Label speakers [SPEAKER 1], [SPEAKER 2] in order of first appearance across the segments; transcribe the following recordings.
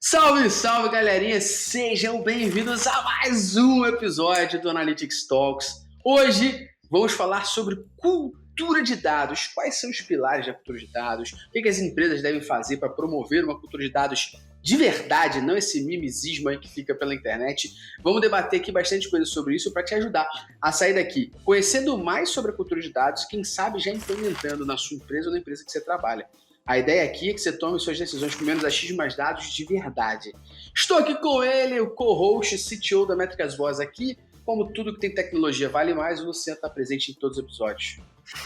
[SPEAKER 1] Salve, salve, galerinha! Sejam bem-vindos a mais um episódio do Analytics Talks. Hoje vamos falar sobre cultura de dados. Quais são os pilares da cultura de dados? O que as empresas devem fazer para promover uma cultura de dados de verdade, não esse mimizismo aí que fica pela internet. Vamos debater aqui bastante coisa sobre isso para te ajudar a sair daqui conhecendo mais sobre a cultura de dados e quem sabe já implementando na sua empresa ou na empresa que você trabalha. A ideia aqui é que você tome suas decisões com menos achismo, mais dados de verdade. Estou aqui com ele, o co-host, CTO da Métricas Voz aqui. Como tudo que tem tecnologia vale mais, o Luciano está presente em todos os episódios.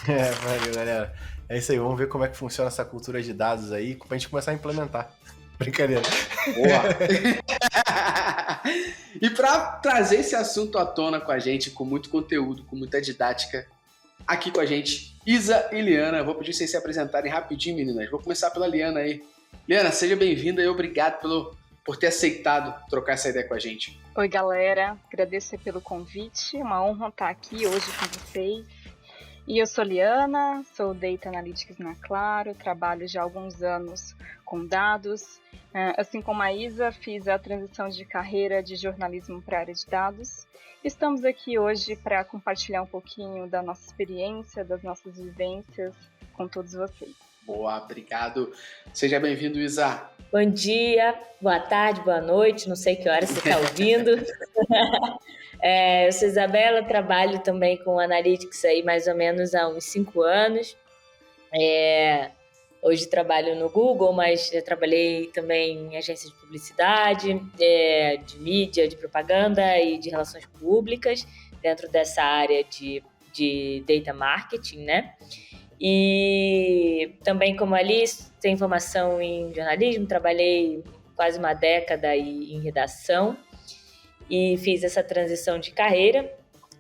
[SPEAKER 2] Valeu, galera. É isso aí, vamos ver como é que funciona essa cultura de dados aí, pra gente começar a implementar. Brincadeira.
[SPEAKER 1] Boa! E para trazer esse assunto à tona com a gente, com muito conteúdo, com muita didática, aqui com a gente, Isa e Liana. Vou pedir vocês se apresentarem rapidinho, meninas. Vou começar pela Liana aí. Liana, seja bem-vinda e obrigado por ter aceitado trocar essa ideia com a gente.
[SPEAKER 3] Oi, galera. Agradeço pelo convite. Uma honra estar aqui hoje com vocês. E eu sou Liana, sou Data Analytics na Claro, trabalho já há alguns anos com dados. Assim como a Isa, fiz a transição de carreira de jornalismo para a área de dados. Estamos aqui hoje para compartilhar um pouquinho da nossa experiência, das nossas vivências com todos vocês.
[SPEAKER 1] Boa, obrigado. Seja bem-vindo, Isa.
[SPEAKER 4] Bom dia, boa tarde, boa noite, não sei que hora você está ouvindo. Eu sou Isabela, trabalho também com Analytics aí mais ou menos há uns 5 anos. Hoje trabalho no Google, mas já trabalhei também em agências de publicidade, de mídia, de propaganda e de relações públicas, dentro dessa área de data marketing, né? E também, como Alice, tenho formação em jornalismo, trabalhei quase uma década em redação e fiz essa transição de carreira.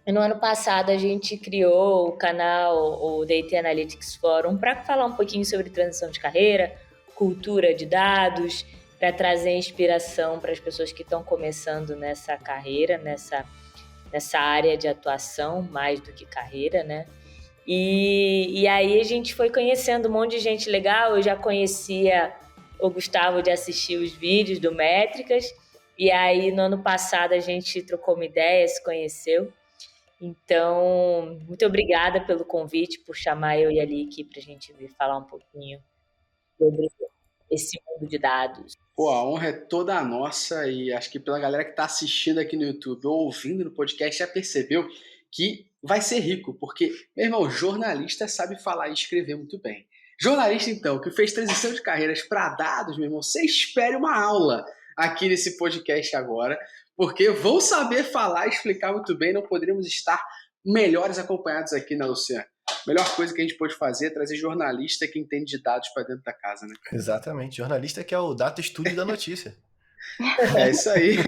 [SPEAKER 4] E no ano passado a gente criou o canal, o Data Analytics Forum, para falar um pouquinho sobre transição de carreira, cultura de dados, para trazer inspiração para as pessoas que estão começando nessa carreira, nessa área de atuação, mais do que carreira, né? E aí a gente foi conhecendo um monte de gente legal. Eu já conhecia o Gustavo de assistir os vídeos do Métricas, e aí no ano passado a gente trocou uma ideia, se conheceu. Então, muito obrigada pelo convite, por chamar eu e a Lick para a gente vir falar um pouquinho sobre esse mundo de dados.
[SPEAKER 1] Pô, a honra é toda a nossa e acho que pela galera que está assistindo aqui no YouTube ou ouvindo no podcast já percebeu que vai ser rico, porque, meu irmão, jornalista sabe falar e escrever muito bem. Jornalista, então, que fez transição de carreiras para dados, meu irmão, você espere uma aula aqui nesse podcast agora, porque vão saber falar e explicar muito bem, não poderíamos estar melhores acompanhados aqui, né, Luciano? Melhor coisa que a gente pode fazer é trazer jornalista que entende de dados para dentro da casa, né?
[SPEAKER 2] Exatamente, jornalista que é o data studio da notícia.
[SPEAKER 1] É isso aí.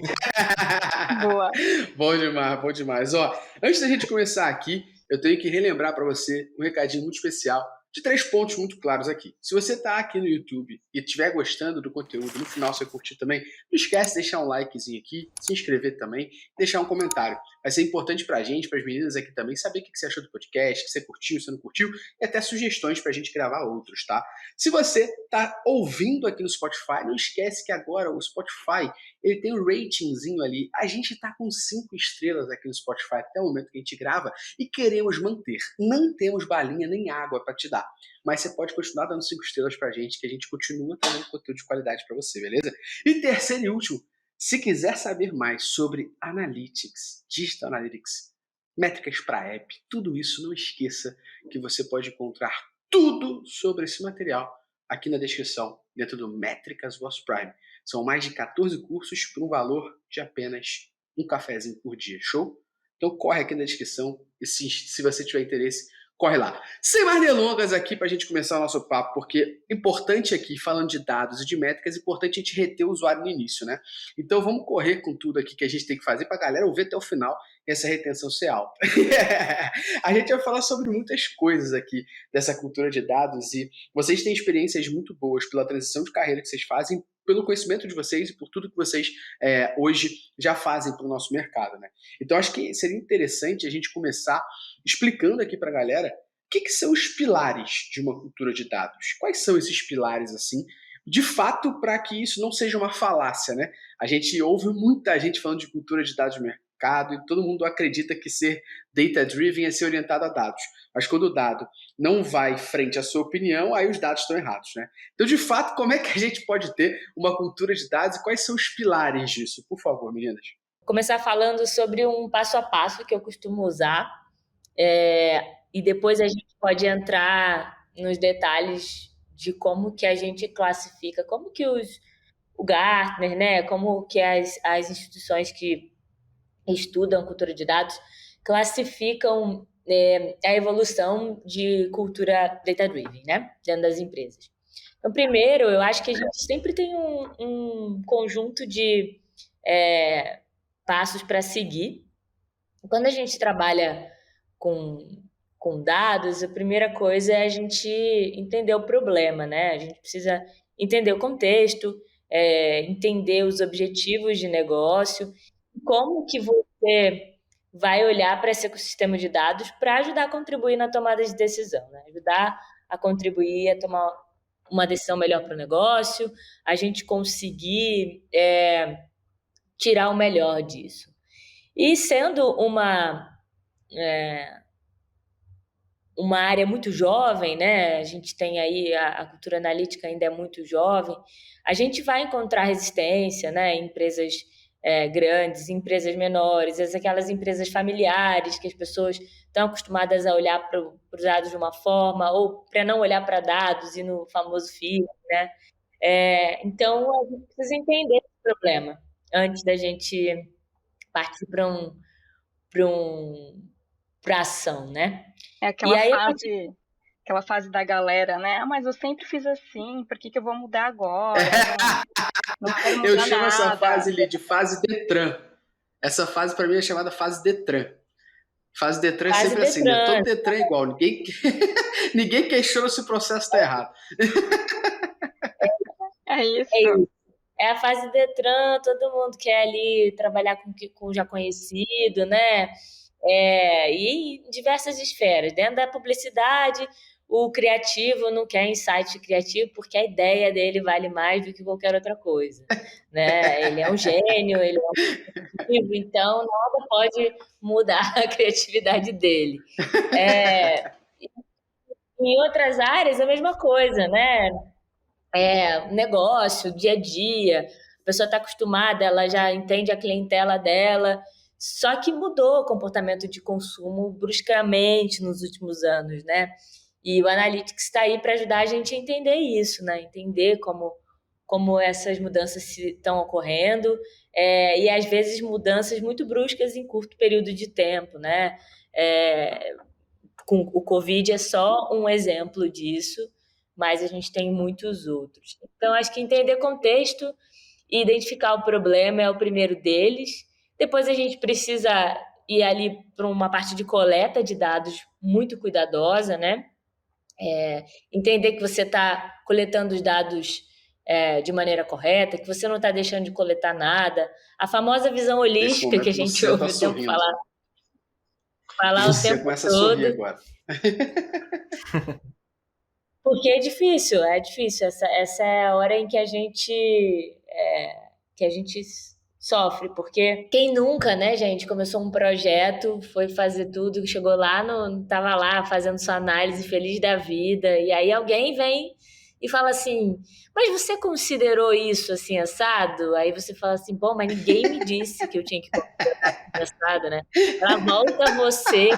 [SPEAKER 3] Boa.
[SPEAKER 1] Bom demais, bom demais. Ó, antes da gente começar aqui, eu tenho que relembrar para você um recadinho muito especial de 3 pontos muito claros aqui. Se você está aqui no YouTube e estiver gostando do conteúdo, no final você curtir também, não esquece de deixar um likezinho aqui, se inscrever também e deixar um comentário. Vai ser importante para a gente, para as meninas aqui também, saber o que você achou do podcast, se você curtiu, se você não curtiu, e até sugestões para a gente gravar outros, tá? Se você está ouvindo aqui no Spotify, não esquece que agora o Spotify ele tem um ratingzinho ali. A gente está com 5 estrelas aqui no Spotify até o momento que a gente grava e queremos manter. Não temos balinha nem água para te dar. Mas você pode continuar dando 5 estrelas pra gente, que a gente continua trazendo conteúdo de qualidade para você, beleza? E terceiro e último, se quiser saber mais sobre Analytics, Digital Analytics, métricas para app, tudo isso, não esqueça que você pode encontrar tudo sobre esse material aqui na descrição, dentro do Métricas Voz Prime. São mais de 14 cursos por um valor de apenas um cafezinho por dia, show? Então corre aqui na descrição e se você tiver interesse, corre lá. Sem mais delongas aqui para a gente começar o nosso papo, porque importante aqui, falando de dados e de métricas, é importante a gente reter o usuário no início, né? Então vamos correr com tudo aqui que a gente tem que fazer para a galera ouvir até o final e essa retenção ser alta. A gente vai falar sobre muitas coisas aqui dessa cultura de dados e vocês têm experiências muito boas pela transição de carreira que vocês fazem, pelo conhecimento de vocês e por tudo que vocês hoje já fazem para o nosso mercado, né? Então acho que seria interessante a gente começar explicando aqui para a galera o que são os pilares de uma cultura de dados. Quais são esses pilares, assim? de fato, para que isso não seja uma falácia, né? A gente ouve muita gente falando de cultura de dados no mercado e todo mundo acredita que ser data-driven é ser orientado a dados. Mas quando o dado não vai frente à sua opinião, aí os dados estão errados, né? Então, de fato, como é que a gente pode ter uma cultura de dados e quais são os pilares disso? Por favor, meninas.
[SPEAKER 4] Vou começar falando sobre um passo a passo que eu costumo usar, e depois a gente pode entrar nos detalhes de como que a gente classifica, como que o Gartner, né, como que as instituições que estudam cultura de dados classificam a evolução de cultura data-driven, né, dentro das empresas. Então, primeiro, eu acho que a gente sempre tem um conjunto de passos para seguir. Quando a gente trabalha com dados, a primeira coisa é a gente entender o problema, né? A gente precisa entender o contexto, entender os objetivos de negócio, como que você vai olhar para esse ecossistema de dados para ajudar a contribuir na tomada de decisão, né? Ajudar a contribuir a tomar uma decisão melhor para o negócio, a gente conseguir tirar o melhor disso. E sendo uma área muito jovem, né? A gente tem aí a cultura analítica ainda é muito jovem, a gente vai encontrar resistência, né? Em empresas grandes, em empresas menores, aquelas empresas familiares que as pessoas estão acostumadas a olhar para os dados de uma forma ou para não olhar para dados e no famoso fio, né? Então, a gente precisa entender esse problema antes da gente partir para ação, né?
[SPEAKER 3] Aquela fase da galera, né? Ah, mas eu sempre fiz assim, por que eu vou mudar agora? Não quero mudar
[SPEAKER 1] Eu chamo
[SPEAKER 3] nada.
[SPEAKER 1] essa fase de fase Detran. Essa fase, para mim, é chamada fase Detran. Fase Detran é sempre assim, né? Todo Detran é igual. Ninguém questiona se o processo está errado.
[SPEAKER 3] É isso.
[SPEAKER 4] É a fase Detran, todo mundo quer ali trabalhar com já conhecido, né? E em diversas esferas. Dentro da publicidade, o criativo não quer insight criativo porque a ideia dele vale mais do que qualquer outra coisa, né? Ele é um gênio, ele é um criativo, então nada pode mudar a criatividade dele. Em outras áreas, a mesma coisa, né? Negócio, dia a dia, a pessoa está acostumada, ela já entende a clientela dela, só que mudou o comportamento de consumo bruscamente nos últimos anos, né? E o Analytics está aí para ajudar a gente a entender isso, né? Entender como essas mudanças estão ocorrendo, e às vezes mudanças muito bruscas em curto período de tempo, né? Com o Covid é só um exemplo disso, mas a gente tem muitos outros. Então, acho que entender contexto e identificar o problema é o primeiro deles. Depois a gente precisa ir ali para uma parte de coleta de dados muito cuidadosa, né? Entender que você está coletando os dados de maneira correta, que você não está deixando de coletar nada. A famosa visão holística que a gente ouve o tempo falar o tempo
[SPEAKER 1] começa
[SPEAKER 4] todo.
[SPEAKER 1] A sorrir agora.
[SPEAKER 4] Porque é difícil. Essa é a hora em que a gente sofre, porque quem nunca, né, gente, começou um projeto, foi fazer tudo, chegou lá, tava lá fazendo sua análise, feliz da vida, e aí alguém vem e fala assim, mas você considerou isso assim, assado? Aí você fala assim, bom, mas ninguém me disse que eu tinha que considerar assim, assado, né? Ela volta você,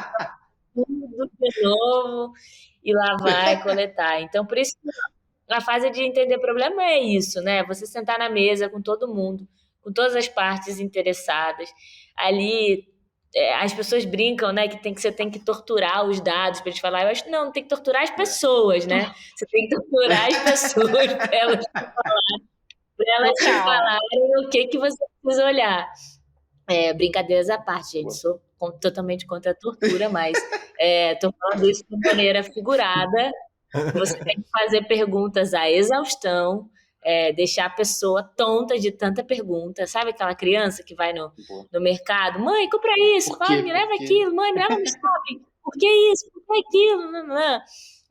[SPEAKER 4] tudo de novo, e lá vai coletar. Então, por isso, a fase de entender problema é isso, né? Você sentar na mesa com todo mundo, com todas as partes interessadas. Ali, as pessoas brincam, né? Que você tem que torturar os dados para eles falar. Eu acho que não tem que torturar as pessoas, né? Você tem que torturar as pessoas para elas te falarem o que você precisa olhar. Brincadeiras à parte, gente. Sou totalmente contra a tortura, mas estou falando isso de maneira figurada. Você tem que fazer perguntas à exaustão, deixar a pessoa tonta de tanta pergunta. Sabe aquela criança que vai no mercado? Mãe, compra isso. Pai, me leva aquilo. Mãe, me leva no shopping. Por que isso? Por que aquilo? Não.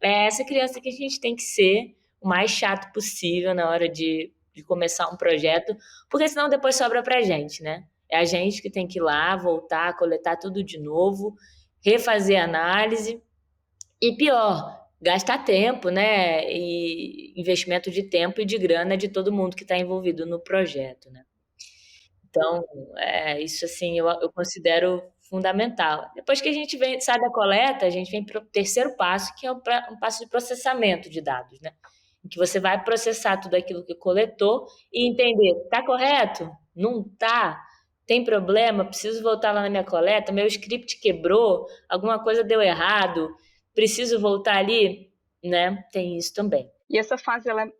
[SPEAKER 4] É essa criança que a gente tem que ser o mais chato possível na hora de começar um projeto, porque senão depois sobra pra gente, né? É a gente que tem que ir lá, voltar, coletar tudo de novo, refazer a análise e pior, gastar tempo, né? E investimento de tempo e de grana de todo mundo que está envolvido no projeto, né? Então, isso assim eu considero fundamental. Depois que a gente sai da coleta, a gente vem para o terceiro passo, que é um passo de processamento de dados, né? Em que você vai processar tudo aquilo que coletou e entender, está correto? Não está? Tem problema? Preciso voltar lá na minha coleta? Meu script quebrou? Alguma coisa deu errado? Preciso voltar ali? Né? Tem isso também.
[SPEAKER 3] E essa fase, ela é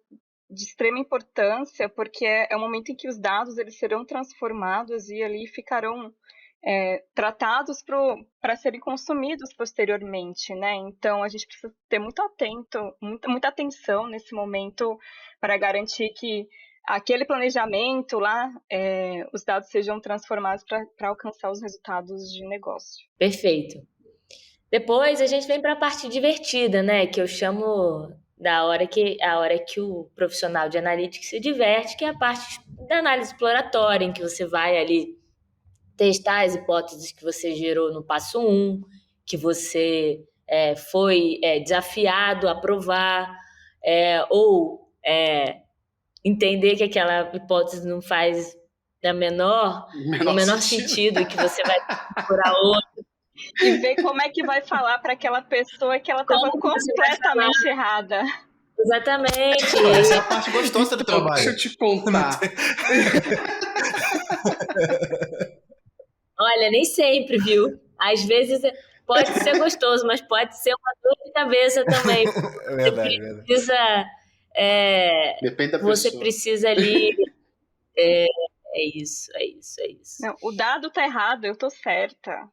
[SPEAKER 3] de extrema importância, porque é o momento em que os dados eles serão transformados e ali ficarão tratados para serem consumidos posteriormente, né? Então a gente precisa ter muito atento, muita atenção nesse momento para garantir que aquele planejamento lá, os dados sejam transformados para alcançar os resultados de negócio.
[SPEAKER 4] Perfeito. Depois a gente vem para a parte divertida, né? Que eu chamo a hora que o profissional de analytics se diverte, que é a parte da análise exploratória, em que você vai ali testar as hipóteses que você gerou no passo 1, que você foi desafiado a provar, ou entender que aquela hipótese não faz no menor sentido e que você vai procurar outra.
[SPEAKER 3] E ver como é que vai falar para aquela pessoa que ela estava completamente errada.
[SPEAKER 4] Exatamente.
[SPEAKER 2] Essa é a parte gostosa do trabalho.
[SPEAKER 1] Deixa eu te contar.
[SPEAKER 4] Olha, nem sempre, viu? Às vezes pode ser gostoso, mas pode ser uma dor de cabeça também.
[SPEAKER 2] É verdade,
[SPEAKER 1] Depende da
[SPEAKER 4] você
[SPEAKER 1] pessoa.
[SPEAKER 4] Precisa ali. É isso.
[SPEAKER 3] Não, o dado tá errado, eu tô certa.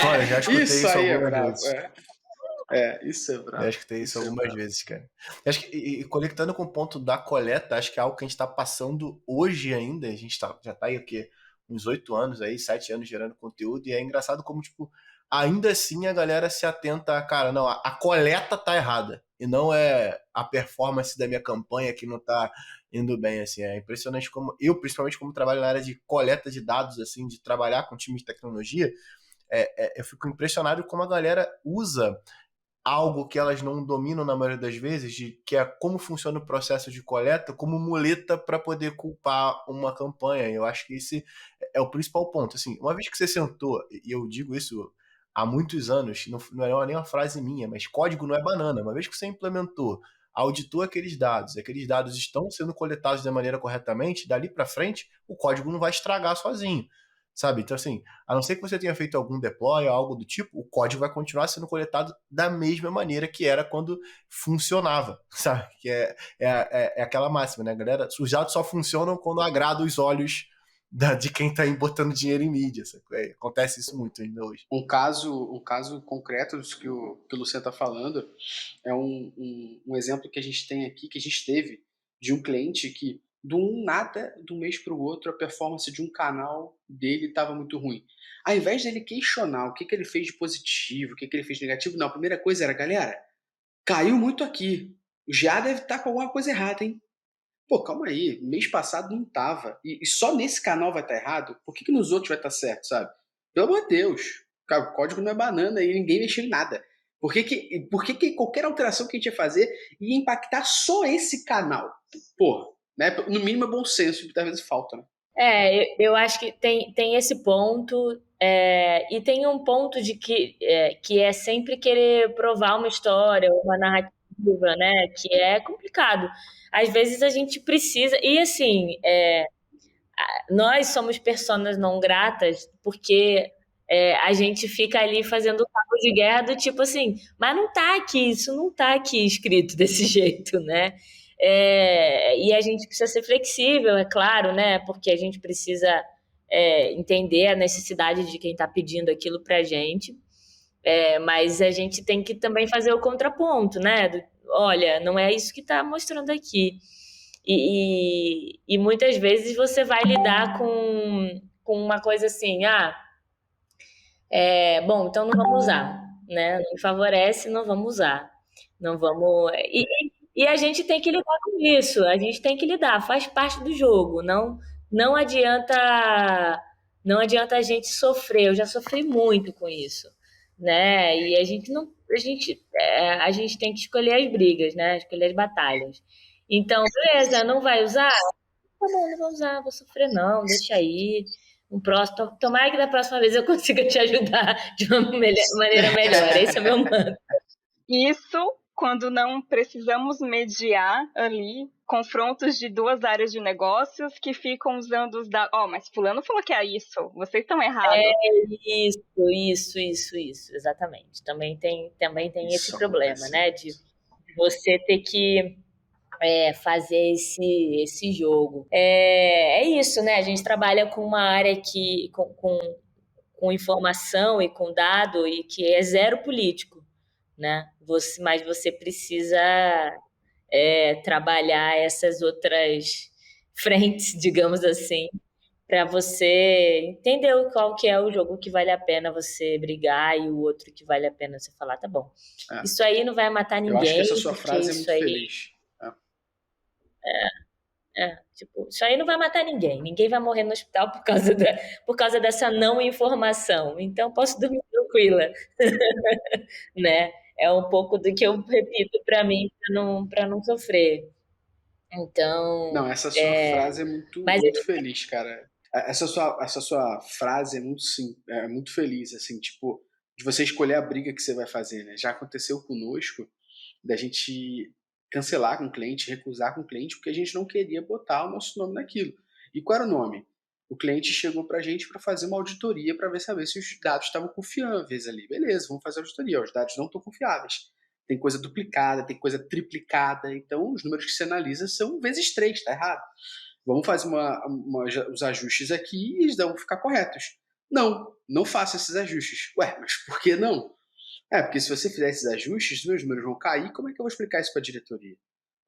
[SPEAKER 2] Olha, já escutei
[SPEAKER 1] isso aí
[SPEAKER 2] algumas
[SPEAKER 1] bravo.
[SPEAKER 2] vezes.
[SPEAKER 1] Isso é bravo.
[SPEAKER 2] Já escutei isso algumas vezes, cara. Acho que, e conectando com o ponto da coleta, acho que é algo que a gente está passando hoje ainda. A gente já tá aí o quê? Uns 8 anos aí, 7 anos gerando conteúdo, e é engraçado como, tipo, ainda assim a galera se atenta, cara, não, a coleta tá errada, e não é a performance da minha campanha que não tá indo bem, assim, é impressionante como, eu principalmente como trabalho na área de coleta de dados, assim, de trabalhar com time de tecnologia, eu fico impressionado como a galera usa algo que elas não dominam na maioria das vezes, que é como funciona o processo de coleta, como muleta para poder culpar uma campanha. Eu acho que esse é o principal ponto. Assim, uma vez que você sentou, e eu digo isso há muitos anos, não é nem uma frase minha, mas código não é banana. Uma vez que você implementou, auditou aqueles dados estão sendo coletados da maneira corretamente, dali para frente, o código não vai estragar sozinho. Sabe? Então, assim, a não ser que você tenha feito algum deploy ou algo do tipo, o código vai continuar sendo coletado da mesma maneira que era quando funcionava, sabe? Que é aquela máxima, né, galera? Os dados só funcionam quando agrada os olhos de quem está botando dinheiro em mídia. Acontece isso muito ainda hoje.
[SPEAKER 1] Um caso concreto disso que o Luciano está falando é um exemplo que a gente tem aqui, que a gente teve, de um cliente que do nada, de um mês para o outro, a performance de um canal dele estava muito ruim. Ao invés dele questionar o que ele fez de positivo, o que ele fez de negativo, não, a primeira coisa era, galera, caiu muito aqui, já deve estar com alguma coisa errada, hein? Pô, calma aí, mês passado não tava, e só nesse canal vai estar errado? Por que nos outros vai estar certo, sabe? Pelo amor de Deus, cara, o código não é banana e ninguém mexeu em nada. Por que qualquer alteração que a gente ia fazer ia impactar só esse canal? Porra. Né? No mínimo é bom senso, que às vezes falta, né?
[SPEAKER 4] Eu acho que tem esse ponto, e tem um ponto de que é sempre querer provar uma história, uma narrativa, né? Que é complicado. Às vezes a gente precisa, e assim, nós somos personas não gratas porque a gente fica ali fazendo cabo de guerra do tipo assim, mas não tá aqui, isso não tá aqui escrito desse jeito, né? E a gente precisa ser flexível, é claro, né? Porque a gente precisa entender a necessidade de quem está pedindo aquilo para a gente, mas a gente tem que também fazer o contraponto, né? Olha, não é isso que está mostrando aqui. E muitas vezes você vai lidar com uma coisa assim, bom, então não vamos usar, né? Não me favorece, não vamos usar. Não vamos. E a gente tem que lidar com isso, a gente tem que lidar, faz parte do jogo, não adianta não adianta a gente sofrer, eu já sofri muito com isso, né? E a gente tem que escolher as brigas, né? Escolher as batalhas. Então, beleza, não vai usar? Tá bom, não vou usar, vou sofrer não, deixa aí. Um próximo, tomara que da próxima vez eu consiga te ajudar de uma maneira melhor. Esse é o meu mantra.
[SPEAKER 3] Isso quando não precisamos mediar ali confrontos de duas áreas de negócios que ficam usando os dados. Mas fulano falou que é isso, vocês estão errados.
[SPEAKER 4] Isso, exatamente. Também tem esse
[SPEAKER 1] Isso
[SPEAKER 4] problema,
[SPEAKER 1] acontece.
[SPEAKER 4] né? De você ter que fazer esse jogo. É isso, né? A gente trabalha com uma área que com informação e com dado e que é zero político, né? Mas você precisa trabalhar essas outras frentes, digamos assim, para você entender qual que é o jogo que vale a pena você brigar e o outro que vale a pena você falar, tá bom. Isso aí não vai matar
[SPEAKER 1] Eu acho que
[SPEAKER 4] ninguém,
[SPEAKER 1] essa sua
[SPEAKER 4] porque
[SPEAKER 1] frase é
[SPEAKER 4] isso
[SPEAKER 1] muito
[SPEAKER 4] aí
[SPEAKER 1] feliz.
[SPEAKER 4] tipo, isso aí não vai matar ninguém. Ninguém vai morrer no hospital por causa dessa não informação. Então, posso dormir tranquila, né? É um pouco do que eu repito para mim, para não sofrer. Então,
[SPEAKER 1] Não, essa sua frase é muito,
[SPEAKER 4] mas
[SPEAKER 1] muito feliz, cara. Essa sua frase é muito, sim, é muito feliz, assim, tipo, de você escolher a briga que você vai fazer, né? Já aconteceu conosco da gente cancelar com o cliente, recusar com o cliente, porque a gente não queria botar o nosso nome naquilo. E qual era o nome? O cliente chegou pra gente para fazer uma auditoria para saber se os dados estavam confiáveis ali. Beleza, vamos fazer a auditoria. Os dados não estão confiáveis. Tem coisa duplicada, tem coisa triplicada. Então, os números que você analisa são vezes 3, tá errado. Vamos fazer os ajustes aqui e eles vão ficar corretos. Não faça esses ajustes. Ué, mas por que não? Porque se você fizer esses ajustes, meus números vão cair, como é que eu vou explicar isso para a diretoria?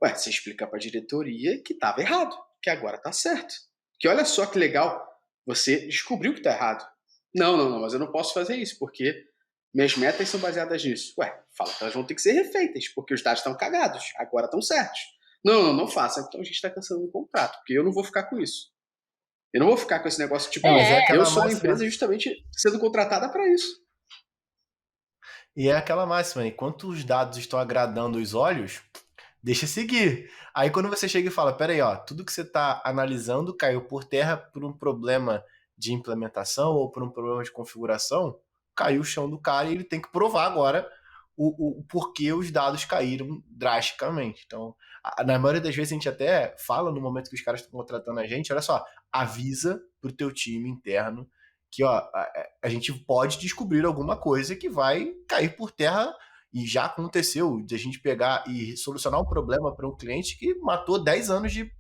[SPEAKER 1] Ué, você explica para a diretoria que estava errado, que agora está certo. Que olha só que legal, você descobriu que está errado. Não, mas eu não posso fazer isso, porque minhas metas são baseadas nisso. Ué, fala que elas vão ter que ser refeitas, porque os dados estão cagados, agora estão certos. Não faça, então a gente está cancelando o contrato, porque eu não vou ficar com isso. Eu não vou ficar com esse negócio, tipo,
[SPEAKER 2] Mas é
[SPEAKER 1] eu
[SPEAKER 2] aquela
[SPEAKER 1] sou uma
[SPEAKER 2] máxima.
[SPEAKER 1] empresa justamente sendo contratada para isso.
[SPEAKER 2] E é aquela máxima, enquanto os dados estão agradando os olhos, deixa seguir. Aí quando você chega e fala, peraí, ó, tudo que você está analisando caiu por terra por um problema de implementação ou por um problema de configuração, caiu o chão do cara e ele tem que provar agora o porquê os dados caíram drasticamente. Então, na maioria das vezes a gente até fala no momento que os caras estão contratando a gente, olha só, avisa pro teu time interno que ó, a gente pode descobrir alguma coisa que vai cair por terra. E já aconteceu de a gente pegar e solucionar um problema para um cliente que matou 10 anos de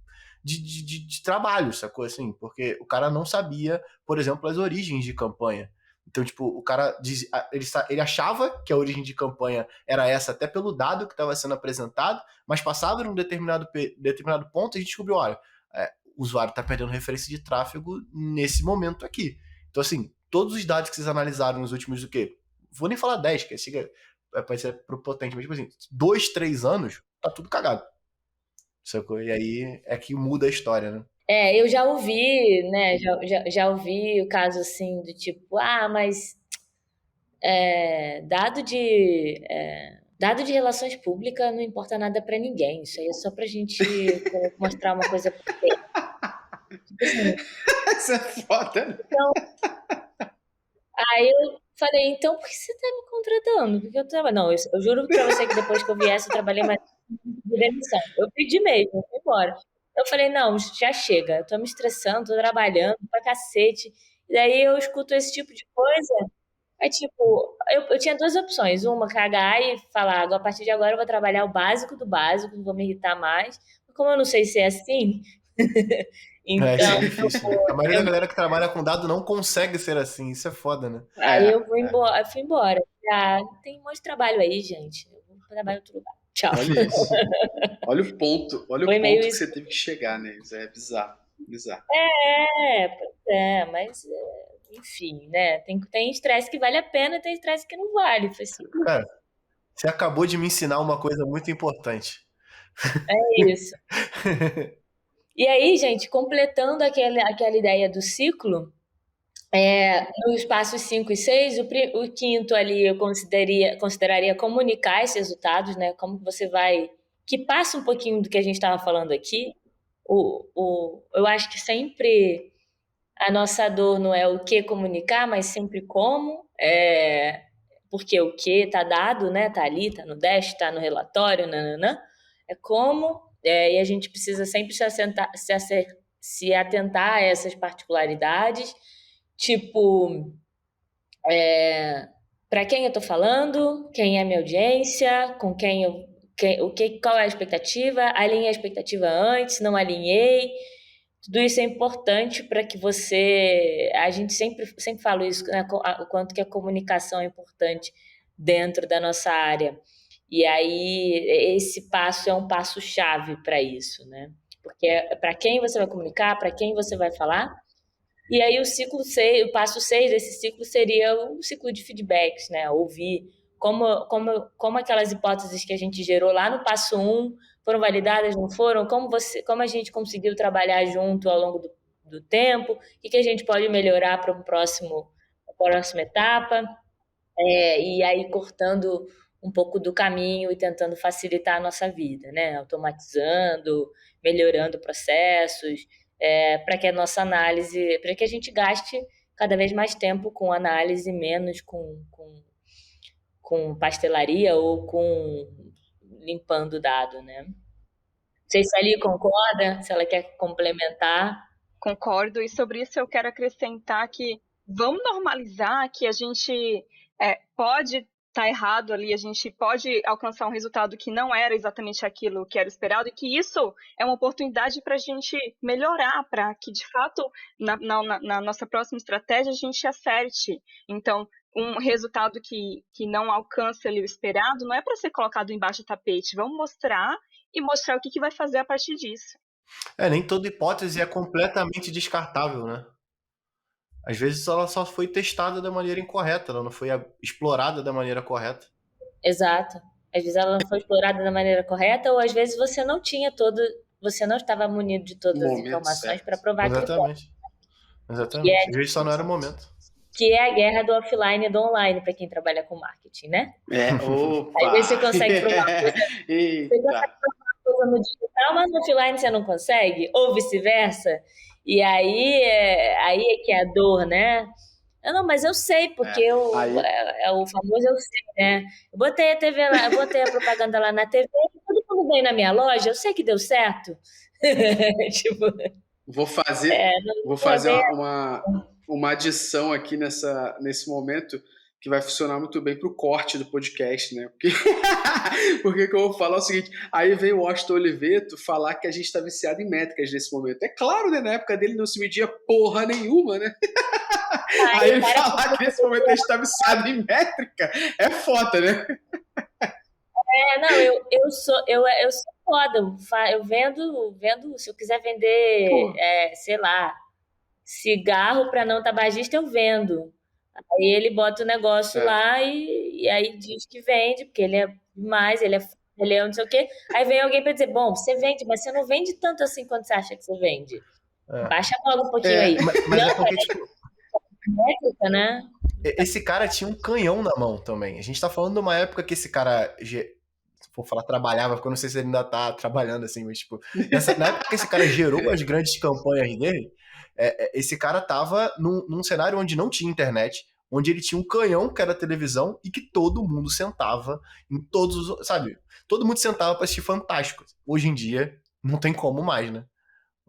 [SPEAKER 2] trabalho, sacou? Assim, porque o cara não sabia, por exemplo, as origens de campanha. Então, tipo, o cara ele achava que a origem de campanha era essa até pelo dado que estava sendo apresentado, mas passado num determinado ponto, a gente descobriu, olha, o usuário está perdendo referência de tráfego nesse momento aqui. Então, assim, todos os dados que vocês analisaram nos últimos, o quê? Vou nem falar 10, que pode ser potente, mas tipo assim, 2, 3 anos, tá tudo cagado. Sacou? E aí é que muda a história, né?
[SPEAKER 4] eu já ouvi, né? Já ouvi o caso assim do tipo, mas dado de relações públicas não importa nada pra ninguém. Isso aí é só pra gente mostrar uma coisa pra tipo assim,
[SPEAKER 1] Isso é foda, né?
[SPEAKER 4] então, aí eu falei, então por que você tá me contratando? Porque eu trabalho. Não, eu juro pra você que depois que eu viesse, eu trabalhei mais de demissão. Eu pedi mesmo, eu fui embora. Eu falei, não, já chega, eu tô me estressando, tô trabalhando pra cacete. E daí eu escuto esse tipo de coisa. É tipo, eu tinha duas opções. Uma, cagar e falar, a partir de agora eu vou trabalhar o básico do básico, não vou me irritar mais. Mas como eu não sei se é assim,
[SPEAKER 2] Isso é
[SPEAKER 4] então
[SPEAKER 2] difícil, né? A maioria da galera que trabalha com dado não consegue ser assim. Isso é foda, né?
[SPEAKER 4] aí eu fui embora, fui embora. Tem um monte de trabalho aí, gente. Eu vou trabalhar em outro lugar. Tchau.
[SPEAKER 1] Olha isso. Olha o ponto
[SPEAKER 4] Foi meio
[SPEAKER 1] que
[SPEAKER 4] isso.
[SPEAKER 1] você teve que chegar, né? Isso é bizarro.
[SPEAKER 4] Pois mas enfim, né? Tem estresse que vale a pena, tem estresse que não vale. Foi assim.
[SPEAKER 2] Cara, você acabou de me ensinar uma coisa muito importante.
[SPEAKER 4] É isso. E aí, gente, completando aquela ideia do ciclo, nos passos 5 e 6, o quinto ali eu consideraria comunicar esses resultados, né? Como você vai. Que passa um pouquinho do que a gente estava falando aqui. Eu acho que sempre a nossa dor não é o que comunicar, mas sempre como. Porque o que está dado, né? Está ali, está no dash, está no relatório, nananã. É como. E a gente precisa sempre se atentar a essas particularidades. Tipo, para quem eu estou falando, quem é a minha audiência, com quem qual é a expectativa, alinhei a expectativa antes, não alinhei. Tudo isso é importante para que a gente sempre fala isso, né, o quanto que a comunicação é importante dentro da nossa área. E aí esse passo é um passo chave para isso, né? Porque para quem você vai comunicar, para quem você vai falar. E aí o passo 6 desse ciclo seria o ciclo de feedbacks, né? Ouvir como aquelas hipóteses que a gente gerou lá no passo 1 foram validadas, não foram? Como a gente conseguiu trabalhar junto ao longo do tempo? O que a gente pode melhorar para a próxima etapa? E aí cortando um pouco do caminho e tentando facilitar a nossa vida, né? Automatizando, melhorando processos, para que a nossa análise, para que a gente gaste cada vez mais tempo com análise, menos com pastelaria ou com limpando dado, né? Não sei se a Ali concorda, se ela quer complementar.
[SPEAKER 3] Concordo, e sobre isso eu quero acrescentar que vamos normalizar que a gente pode estar errado ali, a gente pode alcançar um resultado que não era exatamente aquilo que era esperado, e que isso é uma oportunidade para a gente melhorar, para que de fato na nossa próxima estratégia a gente acerte. Então, um resultado que não alcança ali o esperado não é para ser colocado embaixo do tapete, vamos mostrar o que vai fazer a partir disso.
[SPEAKER 2] Nem toda hipótese é completamente descartável, né? Às vezes ela só foi testada da maneira incorreta, ela não foi explorada da maneira correta.
[SPEAKER 4] Exato. Às vezes ela não foi explorada da maneira correta, ou às vezes você não estava munido de todas as informações para provar aquilo.
[SPEAKER 2] Exatamente. Às vezes só não era o momento.
[SPEAKER 4] Que é a guerra do offline e do online, para quem trabalha com marketing, né?
[SPEAKER 1] Opa!
[SPEAKER 4] Às vezes você consegue provar coisa no digital, mas no offline você não consegue, ou vice-versa. E aí é que é a dor, né? Não, mas eu sei, porque é o famoso eu sei, né? Eu botei a TV lá, eu botei a propaganda lá na TV, todo mundo bem na minha loja, eu sei que deu certo. Tipo,
[SPEAKER 1] vou fazer uma adição aqui nesse momento que vai funcionar muito bem para o corte do podcast, né? Porque que eu vou falar o seguinte, aí vem o Washington Oliveto falar que a gente está viciado em métricas nesse momento. É claro, né? Na época dele não se media porra nenhuma, né? Aí falar que nesse momento a gente está viciado em métrica é foda, né?
[SPEAKER 4] Eu sou foda. Eu vendo, se eu quiser vender, sei lá, cigarro para não tabagista, eu vendo. Aí ele bota o negócio lá e aí diz que vende, porque ele é demais, ele é não sei o quê. Aí vem alguém para dizer, bom, você vende, mas você não vende tanto assim quanto você acha que você vende. Baixa logo um pouquinho aí.
[SPEAKER 2] Mas é porque, tipo,
[SPEAKER 4] métrica, né?
[SPEAKER 2] Esse cara tinha um canhão na mão também. A gente tá falando de uma época que esse cara, se for falar trabalhava, porque eu não sei se ele ainda tá trabalhando assim, mas tipo, na época que esse cara gerou as grandes campanhas dele, esse cara tava num cenário onde não tinha internet, onde ele tinha um canhão que era televisão e que todo mundo sentava em todos os, sabe? Todo mundo sentava pra assistir Fantástico. Hoje em dia, não tem como mais, né?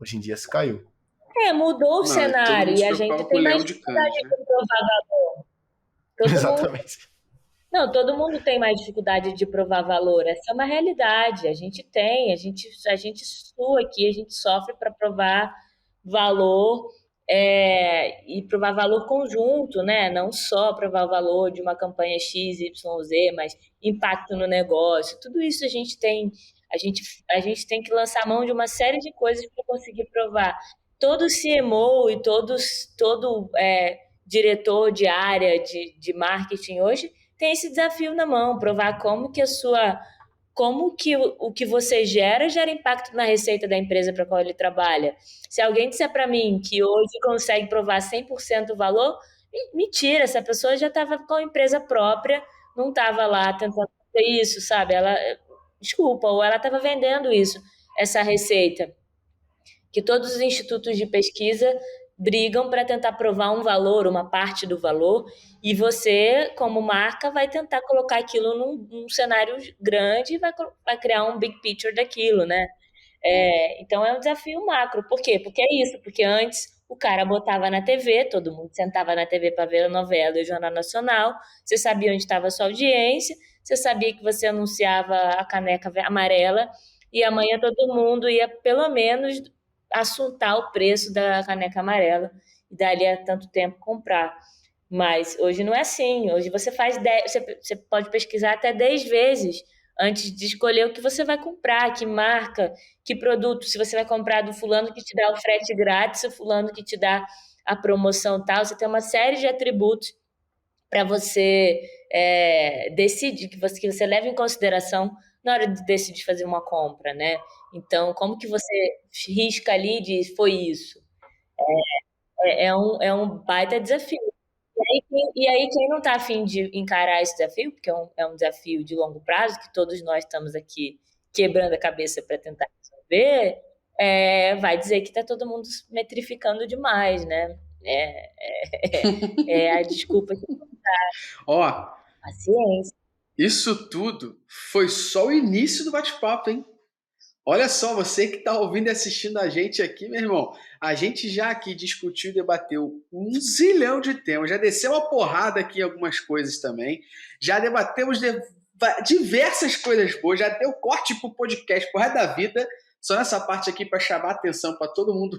[SPEAKER 2] Hoje em dia se caiu.
[SPEAKER 4] Mudou o cenário e a gente tem mais dificuldade de provar valor.
[SPEAKER 2] Exatamente.
[SPEAKER 4] Todo mundo tem mais dificuldade de provar valor. Essa é uma realidade. A gente sua aqui, a gente sofre para provar valor e provar valor conjunto, né? Não só provar o valor de uma campanha X, Y, Z, mas impacto no negócio. Tudo isso a gente tem que lançar mão de uma série de coisas para conseguir provar. Todo CMO e todo diretor de área de marketing hoje tem esse desafio na mão, provar como como que o que você gera impacto na receita da empresa para a qual ele trabalha. Se alguém disser para mim que hoje consegue provar 100% o valor, mentira, essa pessoa já estava com a empresa própria, não estava lá tentando fazer isso, sabe? Desculpa, ou ela estava vendendo isso, essa receita. Que todos os institutos de pesquisa brigam para tentar provar um valor, uma parte do valor, e você, como marca, vai tentar colocar aquilo num cenário grande e vai criar um big picture daquilo, né? Então é um desafio macro. Por quê? Porque é isso, porque antes o cara botava na TV, todo mundo sentava na TV para ver a novela e o Jornal Nacional, você sabia onde estava a sua audiência, você sabia que você anunciava a caneca amarela, e amanhã todo mundo ia pelo menos assuntar o preço da caneca amarela e dali a tanto tempo comprar. Mas hoje não é assim. Hoje você você pode pesquisar até 10 vezes antes de escolher o que você vai comprar, que marca, que produto. Se você vai comprar do fulano que te dá o frete grátis, o fulano que te dá a promoção tal. Você tem uma série de atributos para você decidir, que você leva em consideração na hora de decidir fazer uma compra, né? Então, como que você risca ali e diz, foi isso? É um baita desafio. E aí, quem não está afim de encarar esse desafio, porque é um desafio de longo prazo, que todos nós estamos aqui quebrando a cabeça para tentar resolver, vai dizer que está todo mundo metrificando demais, né? A desculpa que
[SPEAKER 1] Ó,
[SPEAKER 4] a ciência.
[SPEAKER 1] isso tudo foi só o início do bate-papo, hein? Olha só, você que está ouvindo e assistindo a gente aqui, meu irmão, a gente já aqui discutiu e debateu um zilhão de temas, já desceu uma porrada aqui em algumas coisas também, já debatemos diversas coisas boas, já deu corte pro podcast por resto da vida, só nessa parte aqui para chamar a atenção para todo mundo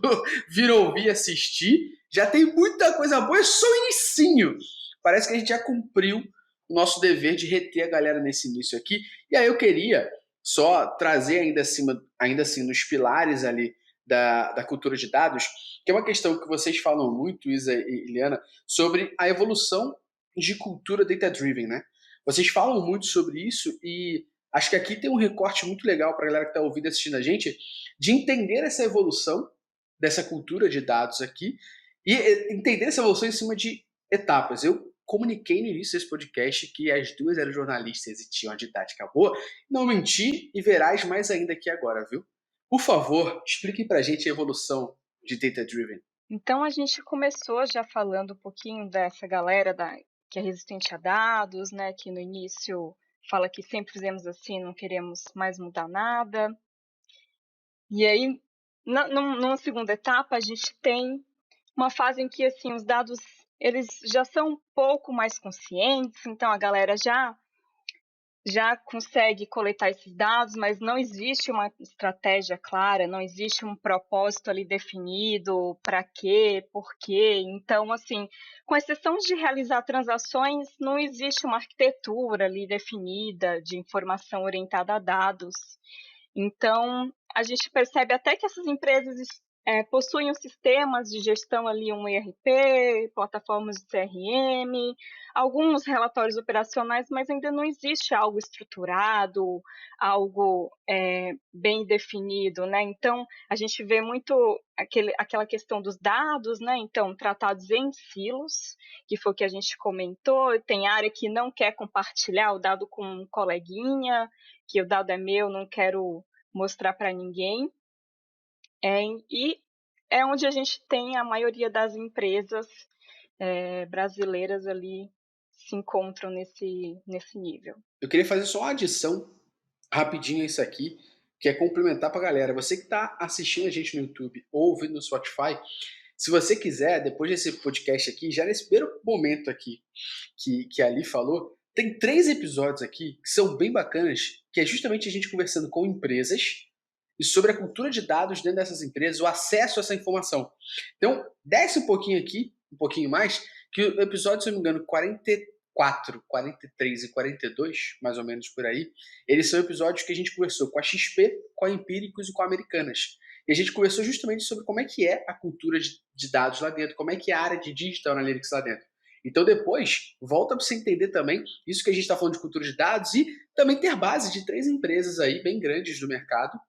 [SPEAKER 1] vir ouvir e assistir. Já tem muita coisa boa, é só o inicinho. Parece que a gente já cumpriu o nosso dever de reter a galera nesse início aqui. E aí eu queria só trazer ainda assim nos pilares ali da cultura de dados, que é uma questão que vocês falam muito, Isa e Iliana, sobre a evolução de cultura data-driven, né? Vocês falam muito sobre isso e acho que aqui tem um recorte muito legal para a galera que está ouvindo e assistindo a gente, de entender essa evolução dessa cultura de dados aqui e entender essa evolução em cima de etapas. Eu comuniquei no início desse podcast que as duas eram jornalistas e tinham a didática boa. Não menti e verás mais ainda aqui agora, viu? Por favor, explique pra gente a evolução de Data Driven.
[SPEAKER 3] Então, a gente começou já falando um pouquinho dessa galera que é resistente a dados, né? Que no início fala que sempre fizemos assim, não queremos mais mudar nada. E aí, numa segunda etapa, a gente tem uma fase em que assim, os dados eles já são um pouco mais conscientes, então a galera já consegue coletar esses dados, mas não existe uma estratégia clara, não existe um propósito ali definido, para quê, por quê. Então, assim, com exceção de realizar transações, não existe uma arquitetura ali definida de informação orientada a dados. Então, a gente percebe até que essas empresas possuem sistemas de gestão ali, um ERP, plataformas de CRM, alguns relatórios operacionais, mas ainda não existe algo estruturado, algo bem definido, né? Então, a gente vê muito aquela questão dos dados, né? Então, tratados em silos, que foi o que a gente comentou, tem área que não quer compartilhar o dado com um coleguinha, que o dado é meu, não quero mostrar para ninguém. E é onde a gente tem a maioria das empresas brasileiras ali se encontram nesse nível.
[SPEAKER 1] Eu queria fazer só uma adição rapidinho a isso aqui, que é complementar para a galera. Você que está assistindo a gente no YouTube ou ouvindo no Spotify, se você quiser, depois desse podcast aqui, já nesse primeiro momento aqui que a Ali falou, tem 3 episódios aqui que são bem bacanas, que é justamente a gente conversando com empresas e sobre a cultura de dados dentro dessas empresas, o acesso a essa informação. Então, desce um pouquinho aqui, um pouquinho mais, que o episódio, se eu não me engano, 44, 43 e 42, mais ou menos por aí, eles são episódios que a gente conversou com a XP, com a Empíricos e com a Americanas. E a gente conversou justamente sobre como é que é a cultura de dados lá dentro, como é que é a área de Digital Analytics lá dentro. Então depois, volta para você entender também isso que a gente está falando de cultura de dados e também ter base de 3 empresas aí bem grandes do mercado,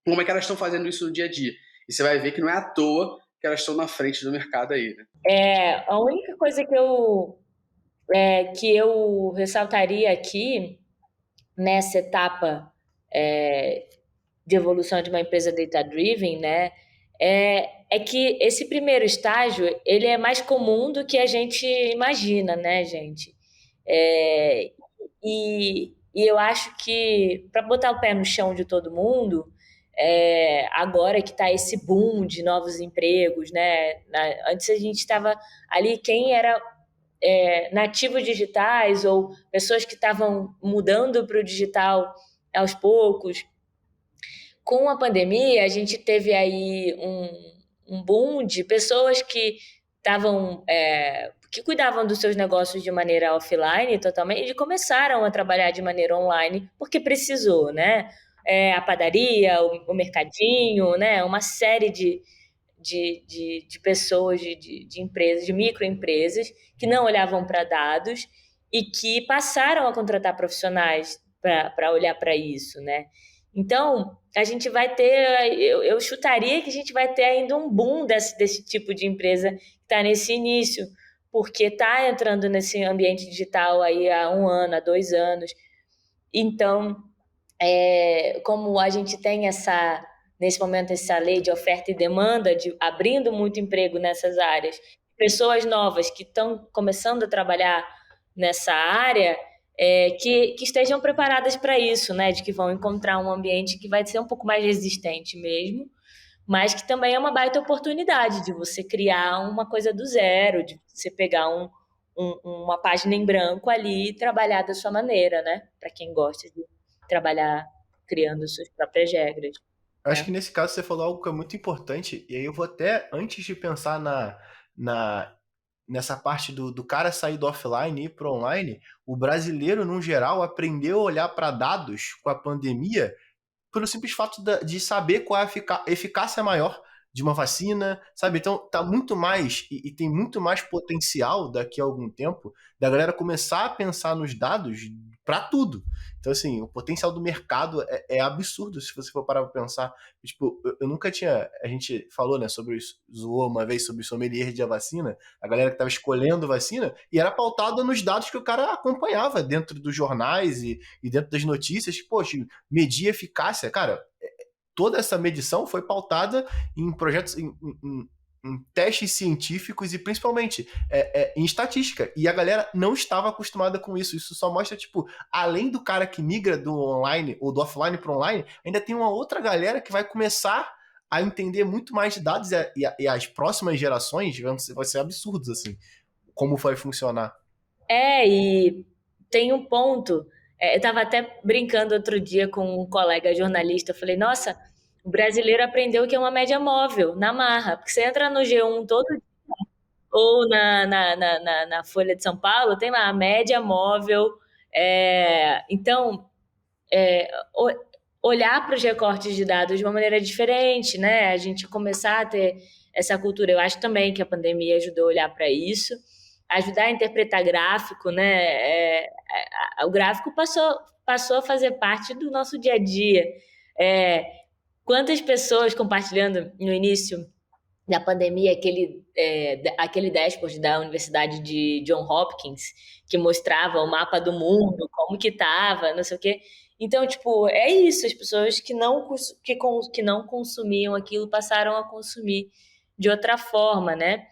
[SPEAKER 1] como é que elas estão fazendo isso no dia a dia. E você vai ver que não é à toa que elas estão na frente do mercado aí, né?
[SPEAKER 4] A única coisa que eu ressaltaria aqui nessa etapa de evolução de uma empresa data-driven, né, é que esse primeiro estágio ele é mais comum do que a gente imagina, né, gente? E eu acho que para botar o pé no chão de todo mundo, agora que está esse boom de novos empregos, né? Antes a gente estava ali, quem era nativos digitais ou pessoas que estavam mudando para o digital aos poucos. Com a pandemia, a gente teve aí um boom de pessoas que estavam que cuidavam dos seus negócios de maneira offline totalmente e começaram a trabalhar de maneira online porque precisou, né? A padaria, o mercadinho, né? Uma série de pessoas, de empresas, de microempresas que não olhavam para dados e que passaram a contratar profissionais para olhar para isso, né? Então, a gente vai ter, eu chutaria que a gente vai ter ainda um boom desse tipo de empresa que está nesse início, porque está entrando nesse ambiente digital aí há 1 ano, há 2 anos. Então, como a gente tem nesse momento, essa lei de oferta e demanda, abrindo muito emprego nessas áreas, pessoas novas que estão começando a trabalhar nessa área, que estejam preparadas para isso, né? De que vão encontrar um ambiente que vai ser um pouco mais resistente mesmo, mas que também é uma baita oportunidade de você criar uma coisa do zero, de você pegar uma página em branco ali e trabalhar da sua maneira, né? Para quem gosta de trabalhar criando suas próprias regras.
[SPEAKER 2] Eu acho que nesse caso você falou algo que é muito importante, e aí eu vou até, antes de pensar nessa parte do cara sair do offline e ir para online, o brasileiro, no geral, aprendeu a olhar para dados com a pandemia pelo simples fato de saber qual é a eficácia maior de uma vacina, sabe? Então tá muito mais e tem muito mais potencial daqui a algum tempo da galera começar a pensar nos dados para tudo. Então, assim, o potencial do mercado é absurdo se você for parar pra pensar. Tipo, eu nunca tinha. A gente falou, né, sobre isso, zoou uma vez sobre o sommelier de vacina, a galera que tava escolhendo vacina, e era pautada nos dados que o cara acompanhava dentro dos jornais e dentro das notícias, que, poxa, medir eficácia. Cara, toda essa medição foi pautada em projetos, em testes científicos e principalmente em estatística. E a galera não estava acostumada com isso. Isso só mostra, tipo, além do cara que migra do online ou do offline para online, ainda tem uma outra galera que vai começar a entender muito mais de dados e as próximas gerações vai ser absurdos, assim, como vai funcionar.
[SPEAKER 4] E tem um ponto. Eu estava até brincando outro dia com um colega jornalista. Eu falei, nossa, o brasileiro aprendeu que é uma média móvel, na marra. Porque você entra no G1 todo dia, ou na Folha de São Paulo, tem lá a média móvel. Então, olhar para os recortes de dados de uma maneira diferente, né? A gente começar a ter essa cultura. Eu acho também que a pandemia ajudou a olhar para isso, ajudar a interpretar gráfico, né? O gráfico passou a fazer parte do nosso dia a dia. Quantas pessoas compartilhando no início da pandemia aquele dashboard da Universidade de John Hopkins que mostrava o mapa do mundo, como que estava, não sei o quê. Então, tipo, é isso, as pessoas que não consumiam aquilo passaram a consumir de outra forma, né?